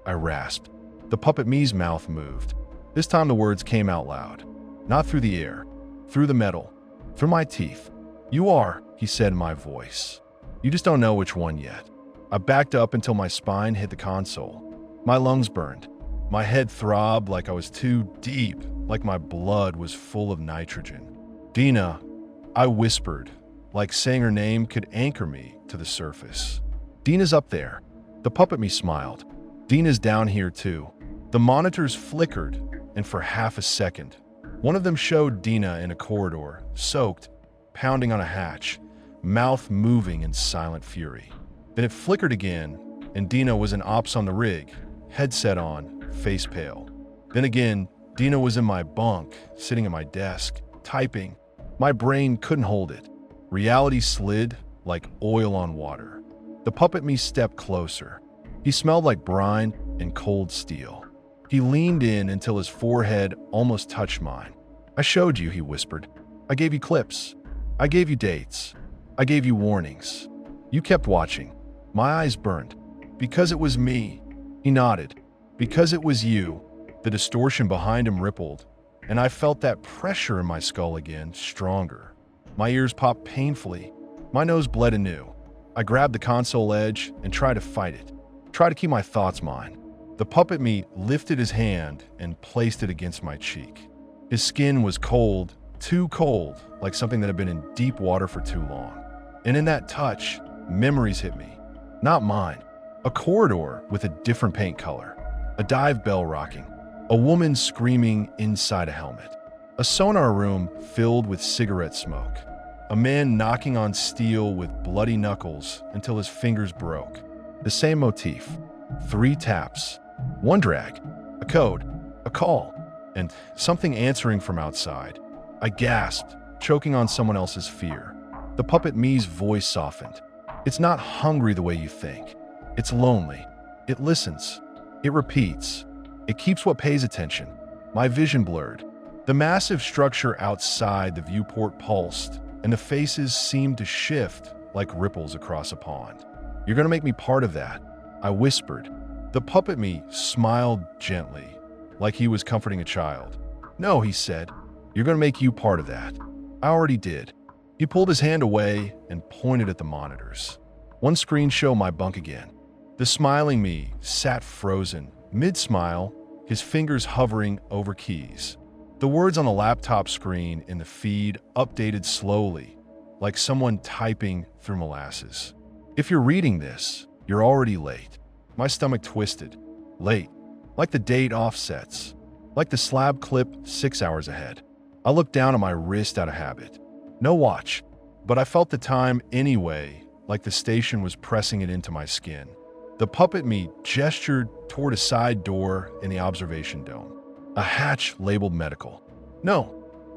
I rasped. The puppet me's mouth moved. This time the words came out loud. Not through the air, through the metal, through my teeth. "You are," he said in my voice. "You just don't know which one yet." I backed up until my spine hit the console. My lungs burned. My head throbbed like I was too deep, like my blood was full of nitrogen. "Dina," I whispered, like saying her name could anchor me to the surface. "Dina's up there." The puppet me smiled. "Dina's down here too." The monitors flickered, and for half a second, one of them showed Dina in a corridor, soaked, pounding on a hatch, mouth moving in silent fury. Then it flickered again, and Dina was in ops on the rig, headset on, face pale. Then again, Dina was in my bunk, sitting at my desk, typing. My brain couldn't hold it. Reality slid like oil on water. The puppet me stepped closer. He smelled like brine and cold steel. He leaned in until his forehead almost touched mine. "I showed you," he whispered. "I gave you clips. I gave you dates. I gave you warnings. You kept watching." My eyes burned. "Because it was me." He nodded. "Because it was you." The distortion behind him rippled, and I felt that pressure in my skull again, stronger. My ears popped painfully. My nose bled anew. I grabbed the console edge and tried to fight it. Tried to keep my thoughts mine. The puppet me lifted his hand and placed it against my cheek. His skin was cold, too cold, like something that had been in deep water for too long. And in that touch, memories hit me. Not mine. A corridor with a different paint color. A dive bell rocking. A woman screaming inside a helmet. A sonar room filled with cigarette smoke. A man knocking on steel with bloody knuckles until his fingers broke. The same motif. 3 taps. 1 drag. A code. A call. And something answering from outside. I gasped, choking on someone else's fear. The puppet me's voice softened. "It's not hungry the way you think. It's lonely. It listens. It repeats. It keeps what pays attention." My vision blurred. The massive structure outside the viewport pulsed, and the faces seemed to shift like ripples across a pond. "You're gonna make me part of that," I whispered. The puppet me smiled gently, like he was comforting a child. "No," he said. "You're gonna make you part of that." I already did. He pulled his hand away and pointed at the monitors. One screen showed my bunk again. The smiling me sat frozen, mid-smile, his fingers hovering over keys. The words on the laptop screen in the feed updated slowly, like someone typing through molasses. "If you're reading this, you're already late." My stomach twisted. Late. Like the date offsets. Like the slab clip 6 hours ahead. I looked down at my wrist out of habit. No watch, but I felt the time anyway, like the station was pressing it into my skin. The puppet me gestured toward a side door in the observation dome. A hatch labeled medical. "No,"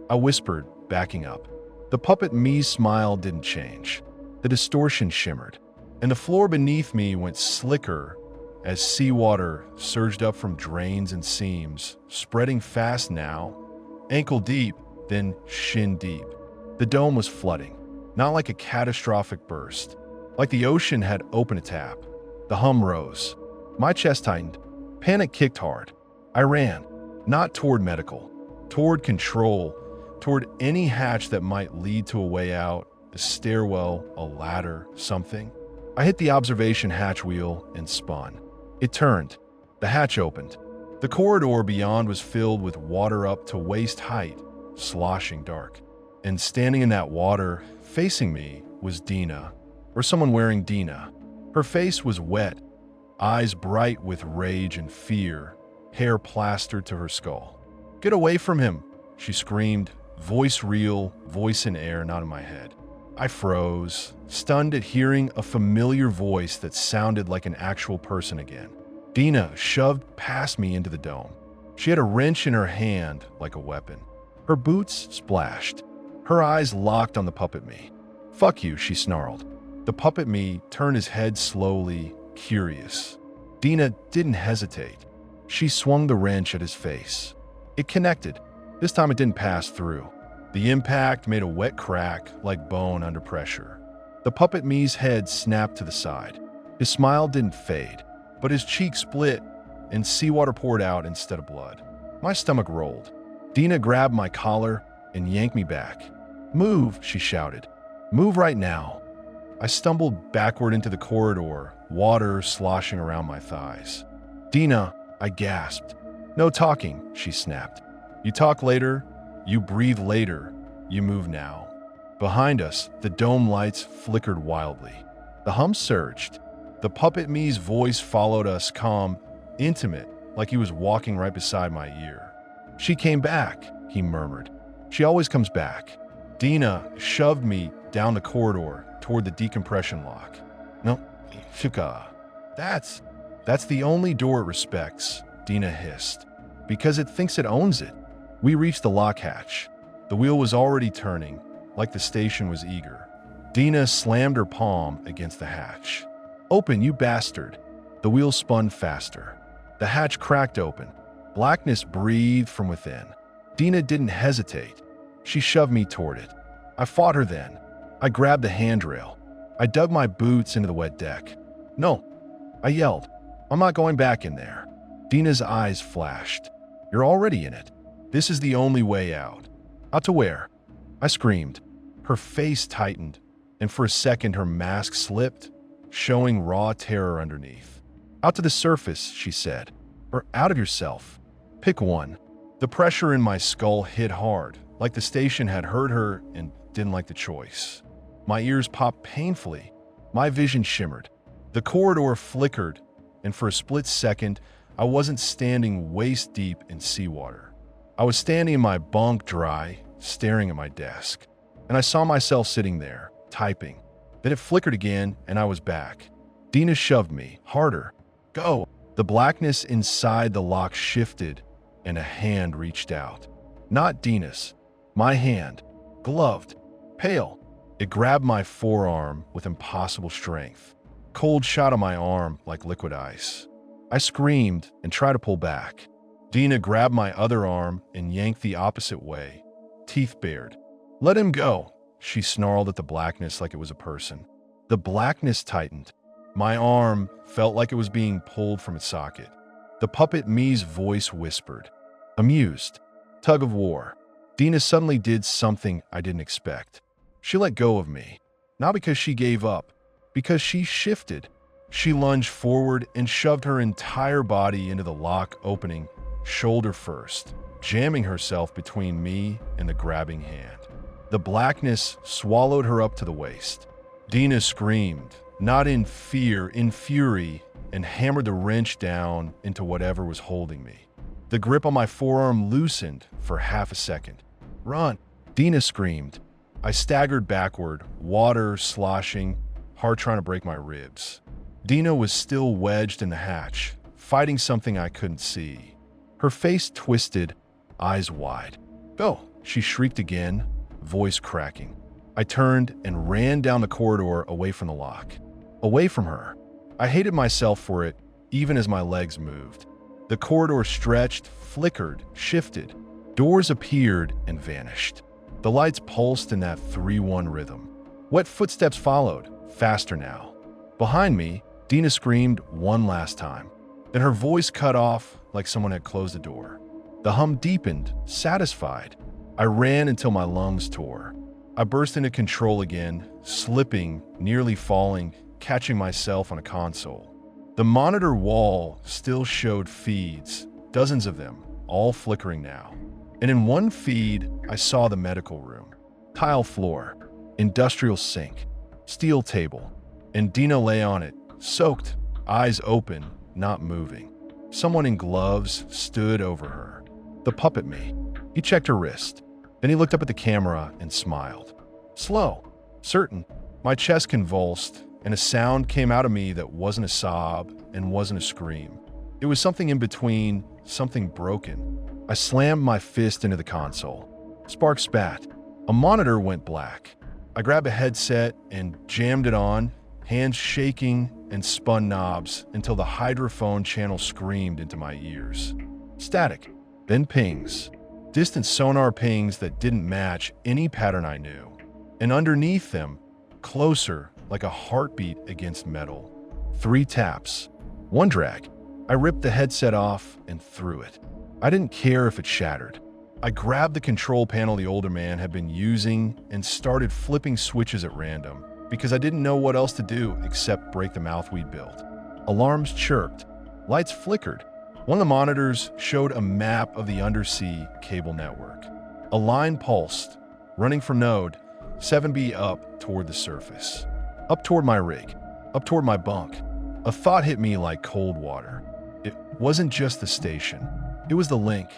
I whispered, backing up. The puppet me's smile didn't change. The distortion shimmered, and the floor beneath me went slicker, as seawater surged up from drains and seams, spreading fast now, ankle deep, then shin deep. The dome was flooding, not like a catastrophic burst, like the ocean had opened a tap. The hum rose. My chest tightened. Panic kicked hard. I ran, not toward medical, toward control, toward any hatch that might lead to a way out, a stairwell, a ladder, something. I hit the observation hatch wheel and spun. It turned. The hatch opened. The corridor beyond was filled with water up to waist height, sloshing dark. And standing in that water, facing me, was Dina, or someone wearing Dina. Her face was wet, eyes bright with rage and fear, hair plastered to her skull. "Get away from him," she screamed, voice real, voice in air, not in my head. I froze, stunned at hearing a familiar voice that sounded like an actual person again. Dina shoved past me into the dome. She had a wrench in her hand like a weapon. Her boots splashed. Her eyes locked on the puppet me. "Fuck you," she snarled. The puppet me turned his head slowly, curious. Dina didn't hesitate. She swung the wrench at his face. It connected. This time it didn't pass through. The impact made a wet crack like bone under pressure. The puppet me's head snapped to the side. His smile didn't fade, but his cheek split and seawater poured out instead of blood. My stomach rolled. Dina grabbed my collar and yanked me back. "Move," she shouted. "Move right now." I stumbled backward into the corridor, water sloshing around my thighs. "Dina," I gasped. "No talking," she snapped. "You talk later, you breathe later, you move now." Behind us, the dome lights flickered wildly. The hum surged. The puppet me's voice followed us, calm, intimate, like he was walking right beside my ear. "She came back," he murmured. "She always comes back." Dina shoved me down the corridor toward the decompression lock. "No, Shuka. That's the only door it respects," Dina hissed. "Because it thinks it owns it." We reached the lock hatch. The wheel was already turning, like the station was eager. Dina slammed her palm against the hatch. "Open, you bastard." The wheel spun faster. The hatch cracked open. Blackness breathed from within. Dina didn't hesitate. She shoved me toward it. I fought her then. I grabbed the handrail. I dug my boots into the wet deck. "No," I yelled. "I'm not going back in there." Dina's eyes flashed. "You're already in it. This is the only way out." "Out to where?" I screamed. Her face tightened, and for a second her mask slipped, showing raw terror underneath. "Out to the surface," she said. "Or out of yourself. Pick one." The pressure in my skull hit hard, like the station had heard her and didn't like the choice. My ears popped painfully. My vision shimmered. The corridor flickered, and for a split second, I wasn't standing waist deep in seawater. I was standing in my bunk dry, staring at my desk. And I saw myself sitting there, typing. Then it flickered again, and I was back. Dina shoved me, harder. "Go!" The blackness inside the lock shifted, and a hand reached out. Not Dina's. My hand. Gloved. Pale. It grabbed my forearm with impossible strength. Cold shot on my arm like liquid ice. I screamed and tried to pull back. Dina grabbed my other arm and yanked the opposite way, teeth bared. "Let him go," she snarled at the blackness like it was a person. The blackness tightened. My arm felt like it was being pulled from its socket. The puppet me's voice whispered. Amused. Tug of war. Dina suddenly did something I didn't expect. She let go of me. Not because she gave up, because she shifted. She lunged forward and shoved her entire body into the lock opening, shoulder first, jamming herself between me and the grabbing hand. The blackness swallowed her up to the waist. Dina screamed, not in fear, in fury, and hammered the wrench down into whatever was holding me. The grip on my forearm loosened for half a second. "Run!" Dina screamed. I staggered backward, water sloshing, heart trying to break my ribs. Dina was still wedged in the hatch, fighting something I couldn't see. Her face twisted, eyes wide. "Go!" she shrieked again, voice cracking. I turned and ran down the corridor away from the lock. Away from her. I hated myself for it, even as my legs moved. The corridor stretched, flickered, shifted. Doors appeared and vanished. The lights pulsed in that 3-1 rhythm. Wet footsteps followed, faster now. Behind me, Dina screamed one last time. Then her voice cut off like someone had closed the door. The hum deepened, satisfied. I ran until my lungs tore. I burst into control again, slipping, nearly falling, catching myself on a console. The monitor wall still showed feeds, dozens of them, all flickering now. And in one feed, I saw the medical room. Tile floor, industrial sink, steel table, and Dina lay on it, soaked, eyes open, not moving. Someone in gloves stood over her. The puppet me. He checked her wrist. Then he looked up at the camera and smiled. Slow, certain. My chest convulsed, and a sound came out of me that wasn't a sob and wasn't a scream. It was something in between, something broken. I slammed my fist into the console. Sparks spat. A monitor went black. I grabbed a headset and jammed it on, hands shaking and spun knobs until the hydrophone channel screamed into my ears. Static, then pings. Distant sonar pings that didn't match any pattern I knew. And underneath them, closer, like a heartbeat against metal. 3 taps. 1 drag. I ripped the headset off and threw it. I didn't care if it shattered. I grabbed the control panel the older man had been using and started flipping switches at random because I didn't know what else to do except break the mouth we'd built. Alarms chirped. Lights flickered. One of the monitors showed a map of the undersea cable network. A line pulsed, running from node 7B up toward the surface. Up toward my rig. Up toward my bunk. A thought hit me like cold water. It wasn't just the station. It was the link,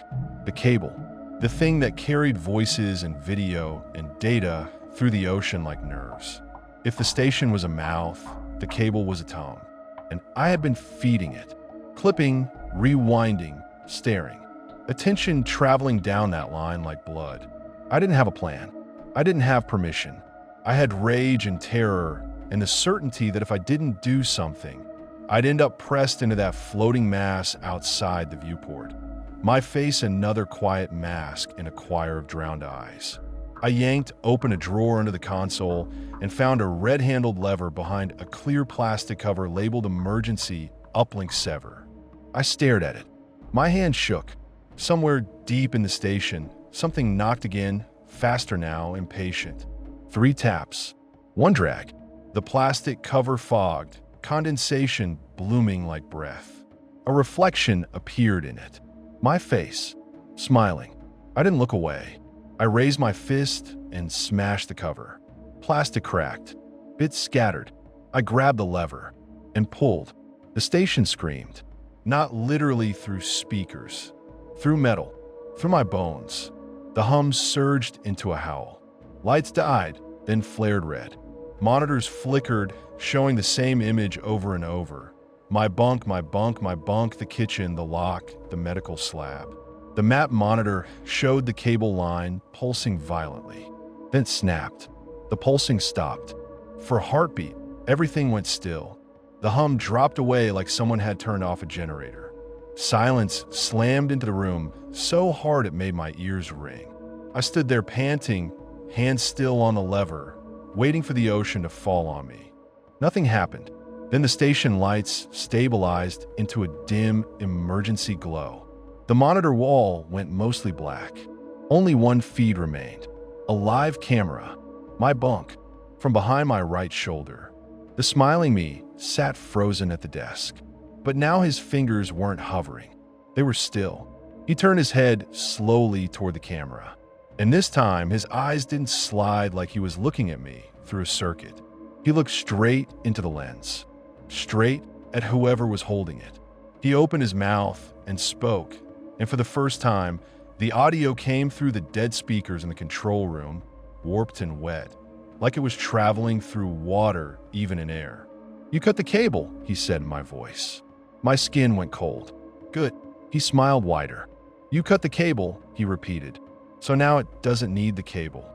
the cable, the thing that carried voices and video and data through the ocean like nerves. If the station was a mouth, the cable was a tongue. And I had been feeding it, clipping, rewinding, staring. Attention traveling down that line like blood. I didn't have a plan. I didn't have permission. I had rage and terror and the certainty that if I didn't do something, I'd end up pressed into that floating mass outside the viewport. My face another quiet mask in a choir of drowned eyes. I yanked open a drawer under the console and found a red-handled lever behind a clear plastic cover labeled Emergency Uplink Sever. I stared at it. My hand shook. Somewhere deep in the station, something knocked again, faster now, impatient. 3 taps. 1 drag. The plastic cover fogged, condensation blooming like breath. A reflection appeared in it. My face, smiling. I didn't look away. I raised my fist and smashed the cover. Plastic cracked. Bits scattered. I grabbed the lever and pulled. The station screamed. Not literally through speakers. Through metal. Through my bones. The hum surged into a howl. Lights died, then flared red. Monitors flickered, showing the same image over and over. My bunk, my bunk, my bunk, the kitchen, the lock, the medical slab. The map monitor showed the cable line pulsing violently, then snapped. The pulsing stopped. For a heartbeat, everything went still. The hum dropped away like someone had turned off a generator. Silence slammed into the room so hard it made my ears ring. I stood there panting, hands still on the lever, waiting for the ocean to fall on me. Nothing happened. Then the station lights stabilized into a dim emergency glow. The monitor wall went mostly black. Only one feed remained. A live camera. My bunk. From behind my right shoulder. The smiling me sat frozen at the desk. But now his fingers weren't hovering. They were still. He turned his head slowly toward the camera. And this time, his eyes didn't slide like he was looking at me through a circuit. He looked straight into the lens. Straight at whoever was holding it. He opened his mouth and spoke. And for the first time, the audio came through the dead speakers in the control room, warped and wet, like it was traveling through water, even in air. "You cut the cable," he said in my voice. My skin went cold. "Good." He smiled wider. "You cut the cable," he repeated. "So now it doesn't need the cable."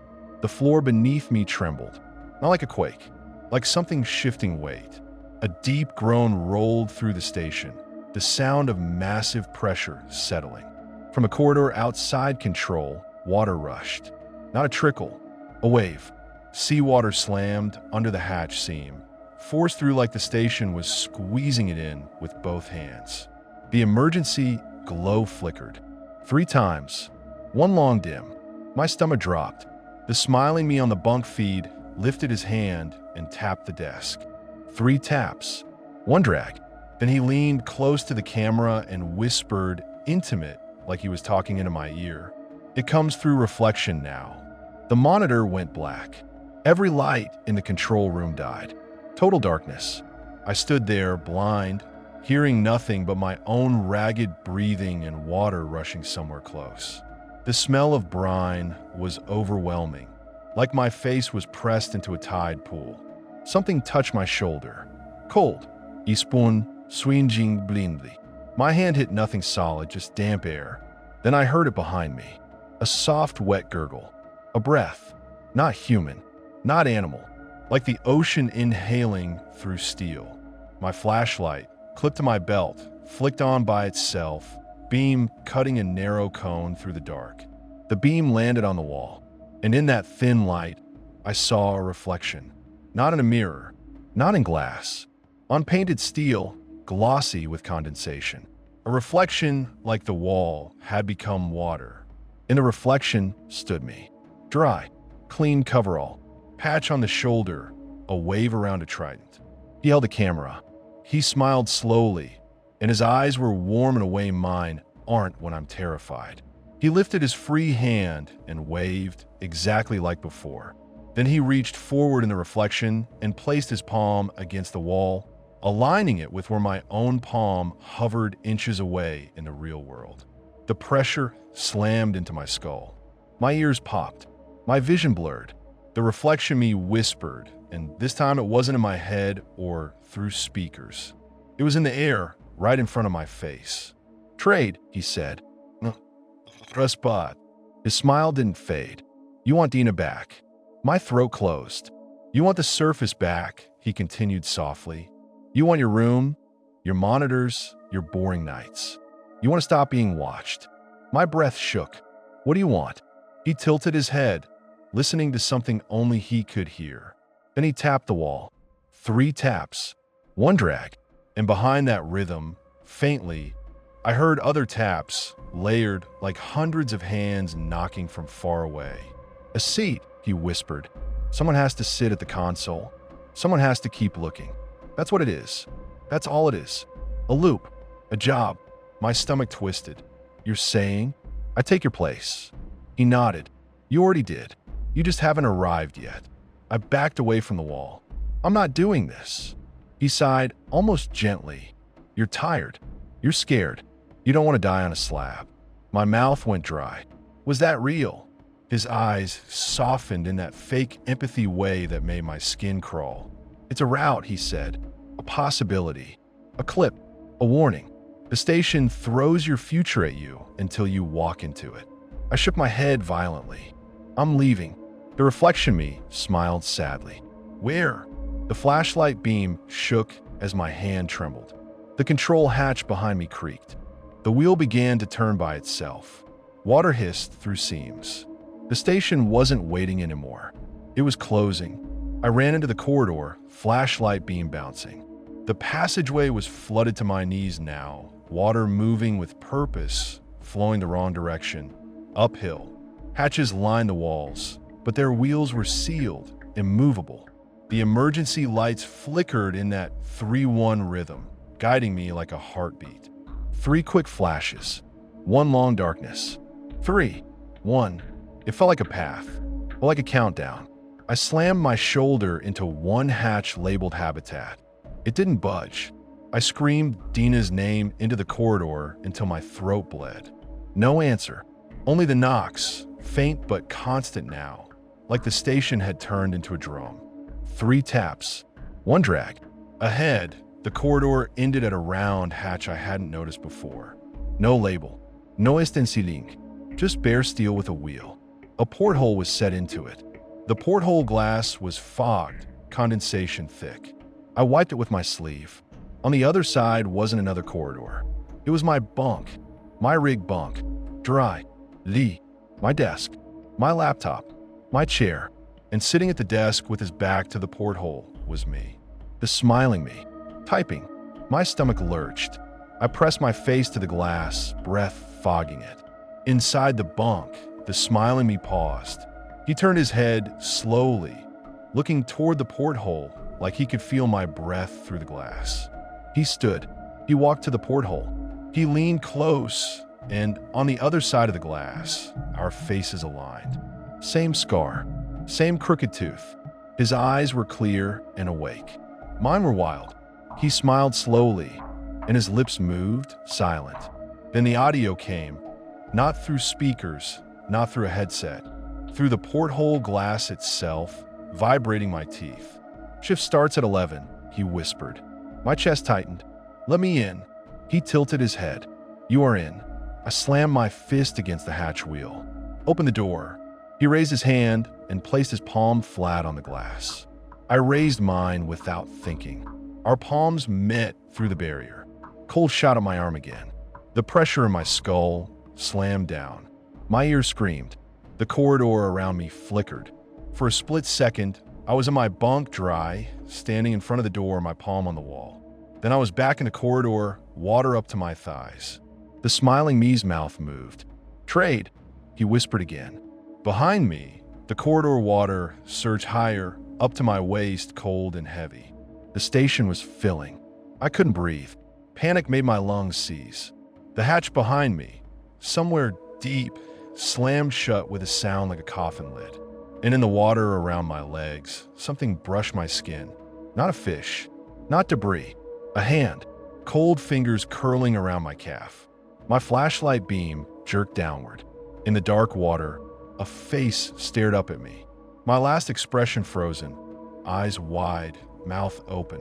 The floor beneath me trembled. Not like a quake, like something shifting weight. A deep groan rolled through the station. the sound of massive pressure settling. From a corridor outside control, water rushed. Not a trickle, a wave. Seawater slammed under the hatch seam, forced through like the station was squeezing it in with both hands. The emergency glow flickered. 3 times. One long dim. My stomach dropped. The smiling me on the bunk feed lifted his hand and tapped the desk. 3 taps. One drag. Then he leaned close to the camera and whispered, intimate, like he was talking into my ear. It comes through reflection now. The monitor went black. Every light in the control room died. Total darkness. I stood there, blind, hearing nothing but my own ragged breathing and water rushing somewhere close. The smell of brine was overwhelming, like my face was pressed into a tide pool. Something touched my shoulder. Cold. Ispun, swinging blindly. My hand hit nothing solid, just damp air. Then I heard it behind me. A soft, wet gurgle. A breath. Not human. Not animal. Like the ocean inhaling through steel. My flashlight, clipped to my belt, flicked on by itself, beam cutting a narrow cone through the dark. The beam landed on the wall, and in that thin light, I saw a reflection. Not in a mirror, not in glass. On painted steel, glossy with condensation. A reflection like the wall had become water. In the reflection stood me. Dry, clean coverall, patch on the shoulder, a wave around a trident. He held the camera. He smiled slowly, and his eyes were warm in a way mine aren't when I'm terrified. He lifted his free hand and waved exactly like before. Then he reached forward in the reflection and placed his palm against the wall, aligning it with where my own palm hovered inches away in the real world. The pressure slammed into my skull. My ears popped. My vision blurred. The reflection me whispered, and this time it wasn't in my head or through speakers. It was in the air, right in front of my face. Trade, he said. Spot. His smile didn't fade. You want Dina back. My throat closed. You want the surface back, he continued softly. You want your room, your monitors, your boring nights. You want to stop being watched. My breath shook. What do you want? He tilted his head, listening to something only he could hear. Then he tapped the wall. 3 taps. One drag. And behind that rhythm, faintly, I heard other taps, layered like hundreds of hands knocking from far away. A seat, he whispered. Someone has to sit at the console. Someone has to keep looking. That's what it is. That's all it is. A loop. A job. My stomach twisted. You're saying? I take your place. He nodded. You already did. You just haven't arrived yet. I backed away from the wall. I'm not doing this. He sighed, almost gently. You're tired. You're scared. You don't want to die on a slab. My mouth went dry. Was that real? His eyes softened in that fake empathy way that made my skin crawl. It's a route, he said. A possibility. A clip. A warning. The station throws your future at you until you walk into it. I shook my head violently. I'm leaving. The reflection me smiled sadly. Where? The flashlight beam shook as my hand trembled. The control hatch behind me creaked. The wheel began to turn by itself. Water hissed through seams. The station wasn't waiting anymore. It was closing. I ran into the corridor, flashlight beam bouncing. The passageway was flooded to my knees now, water moving with purpose, flowing the wrong direction. Uphill. Hatches lined the walls, but their wheels were sealed, immovable. The emergency lights flickered in that 3-1 rhythm, guiding me like a heartbeat. 3 quick flashes. 1 long darkness. 3. 1. It felt like a path, or like a countdown. I slammed my shoulder into one hatch labeled habitat. It didn't budge. I screamed Dina's name into the corridor until my throat bled. No answer. Only the knocks, faint but constant now, like the station had turned into a drum. 3 taps. 1 drag. Ahead, the corridor ended at a round hatch I hadn't noticed before. No label. No stenciling. Just bare steel with a wheel. A porthole was set into it. The porthole glass was fogged, condensation thick. I wiped it with my sleeve. On the other side wasn't another corridor. It was my bunk, my rig bunk, dry, Lee, my desk, my laptop, my chair, and sitting at the desk with his back to the porthole was me. The smiling me, typing. My stomach lurched. I pressed my face to the glass, breath fogging it. Inside the bunk, the smiling me paused. He turned his head slowly, looking toward the porthole like he could feel my breath through the glass. He stood. He walked to the porthole. He leaned close, and on the other side of the glass, our faces aligned. Same scar, same crooked tooth. His eyes were clear and awake. Mine were wild. He smiled slowly, and his lips moved, silent. Then the audio came, not through speakers, not through a headset, through the porthole glass itself, vibrating my teeth. "Shift starts at 11, he whispered. My chest tightened. "Let me in." He tilted his head. "You are in." I slammed my fist against the hatch wheel. "Open the door." He raised his hand and placed his palm flat on the glass. I raised mine without thinking. Our palms met through the barrier. Cold shot at my arm again. The pressure in my skull slammed down. My ears screamed. The corridor around me flickered. For a split second, I was in my bunk dry, standing in front of the door, my palm on the wall. Then I was back in the corridor, water up to my thighs. The smiling me's mouth moved. "Trade," he whispered again. Behind me, the corridor water surged higher, up to my waist, cold and heavy. The station was filling. I couldn't breathe. Panic made my lungs seize. The hatch behind me, somewhere deep, slammed shut with a sound like a coffin lid. And in the water around my legs, something brushed my skin. Not a fish, not debris, a hand, cold fingers curling around my calf. My flashlight beam jerked downward. In the dark water, a face stared up at me. My last expression frozen, eyes wide, mouth open.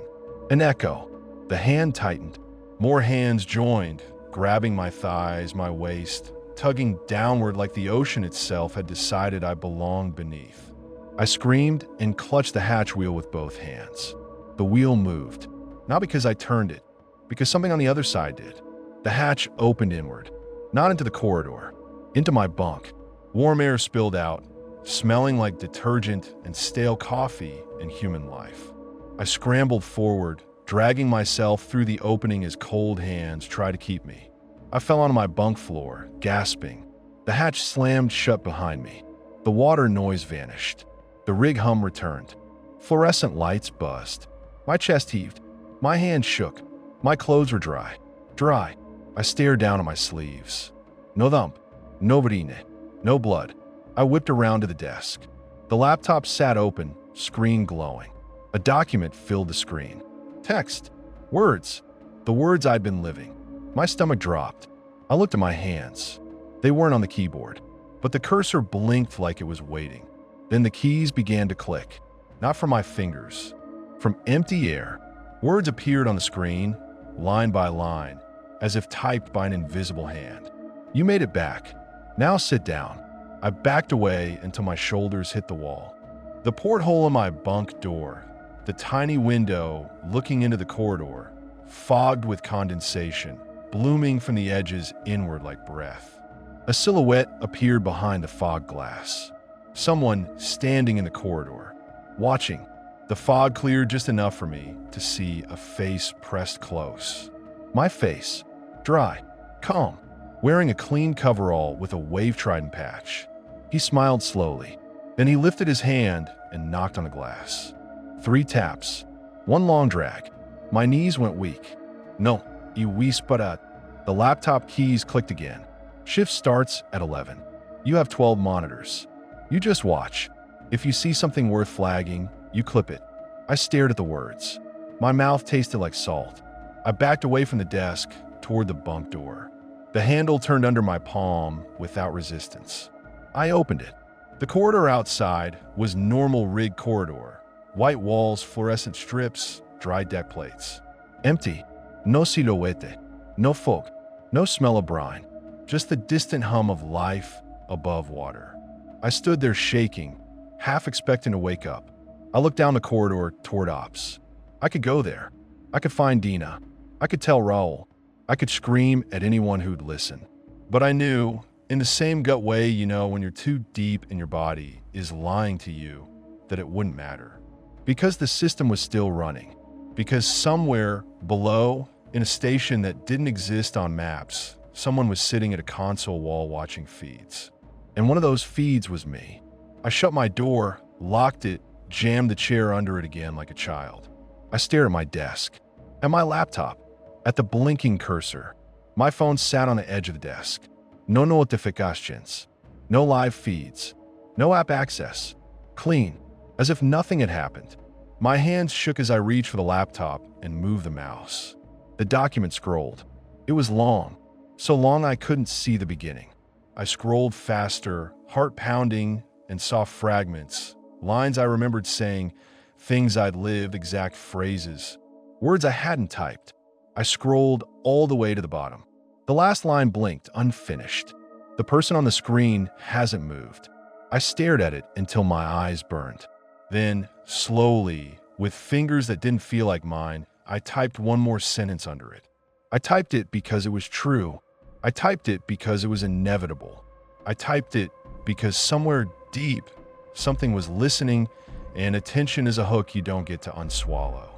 An echo. The hand tightened. More hands joined, grabbing my thighs, my waist, tugging downward like the ocean itself had decided I belonged beneath. I screamed and clutched the hatch wheel with both hands. The wheel moved, not because I turned it, because something on the other side did. The hatch opened inward, not into the corridor, into my bunk. Warm air spilled out, smelling like detergent and stale coffee and human life. I scrambled forward, dragging myself through the opening as cold hands tried to keep me. I fell onto my bunk floor, gasping. The hatch slammed shut behind me. The water noise vanished. The rig hum returned. Fluorescent lights buzzed. My chest heaved. My hands shook. My clothes were dry. Dry. I stared down at my sleeves. No thump. No verine. No blood. I whipped around to the desk. The laptop sat open, screen glowing. A document filled the screen. Text. Words. The words I'd been living. My stomach dropped. I looked at my hands. They weren't on the keyboard, but the cursor blinked like it was waiting. Then the keys began to click. Not from my fingers. From empty air. Words appeared on the screen, line by line, as if typed by an invisible hand. "You made it back. Now sit down." I backed away until my shoulders hit the wall. The porthole in my bunk door, the tiny window looking into the corridor, fogged with condensation, blooming from the edges inward like breath. A silhouette appeared behind the fog glass. Someone standing in the corridor, watching. The fog cleared just enough for me to see a face pressed close. My face, dry, calm, wearing a clean coverall with a wave-trident patch. He smiled slowly. Then he lifted his hand and knocked on the glass. 3 taps. 1 long drag. My knees went weak. "No, y whisperat." The laptop keys clicked again. "Shift starts at 11. You have 12 monitors. You just watch. If you see something worth flagging, you clip it." I stared at the words. My mouth tasted like salt. I backed away from the desk toward the bunk door. The handle turned under my palm without resistance. I opened it. The corridor outside was normal rig corridor. White walls, fluorescent strips, dry deck plates. Empty. No silhouette. No folk. No smell of brine. Just the distant hum of life above water. I stood there shaking, half expecting to wake up. I looked down the corridor toward ops. I could go there. I could find Dina. I could tell Raul. I could scream at anyone who'd listen. But I knew, in the same gut way, when you're too deep in your body is lying to you, that it wouldn't matter. Because the system was still running. Because somewhere below, in a station that didn't exist on maps, someone was sitting at a console wall watching feeds. And one of those feeds was me. I shut my door, locked it, jammed the chair under it again like a child. I stared at my desk, at my laptop, at the blinking cursor. My phone sat on the edge of the desk. No notifications, no live feeds, no app access. Clean, as if nothing had happened. My hands shook as I reached for the laptop and moved the mouse. The document scrolled. It was long, so long I couldn't see the beginning. I scrolled faster, heart pounding, and saw fragments, lines I remembered saying, things I'd lived, exact phrases, words I hadn't typed. I scrolled all the way to the bottom. The last line blinked, unfinished. The person on the screen hasn't moved. I stared at it until my eyes burned. Then, slowly, with fingers that didn't feel like mine, I typed one more sentence under it. I typed it because it was true. I typed it because it was inevitable. I typed it because somewhere deep, something was listening, and attention is a hook you don't get to unswallow.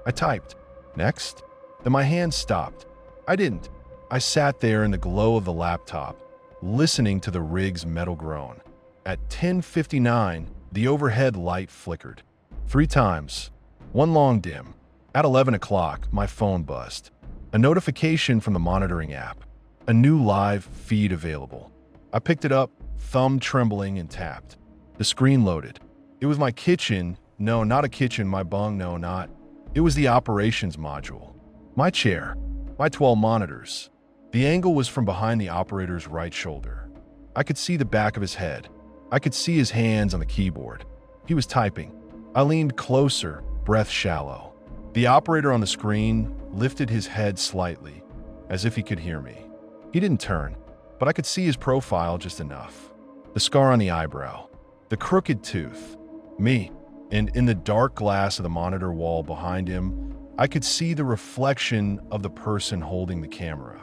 I typed, next. Then my hand stopped. I didn't. I sat there in the glow of the laptop, listening to the rig's metal groan. At 10:59, the overhead light flickered. 3 times. One long dim. At 11 o'clock, my phone buzzed. A notification from the monitoring app. A new live feed available. I picked it up, thumb trembling, and tapped. The screen loaded. It was my kitchen. No, not a kitchen, my bung, no, not. It was the operations module. My chair. My 12 monitors. The angle was from behind the operator's right shoulder. I could see the back of his head. I could see his hands on the keyboard. He was typing. I leaned closer, breath shallow. The operator on the screen lifted his head slightly, as if he could hear me. He didn't turn, but I could see his profile just enough. The scar on the eyebrow, the crooked tooth, me, and in the dark glass of the monitor wall behind him, I could see the reflection of the person holding the camera.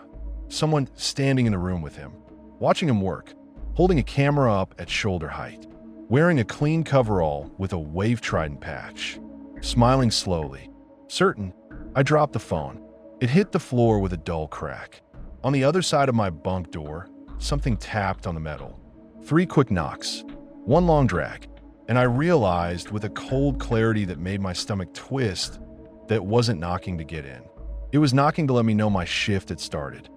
Someone standing in the room with him, watching him work, holding a camera up at shoulder height, wearing a clean coverall with a wave trident patch, smiling slowly. Certain, I dropped the phone. It hit the floor with a dull crack. On the other side of my bunk door, something tapped on the metal. 3 quick knocks, 1 long drag, and I realized with a cold clarity that made my stomach twist that it wasn't knocking to get in. It was knocking to let me know my shift had started.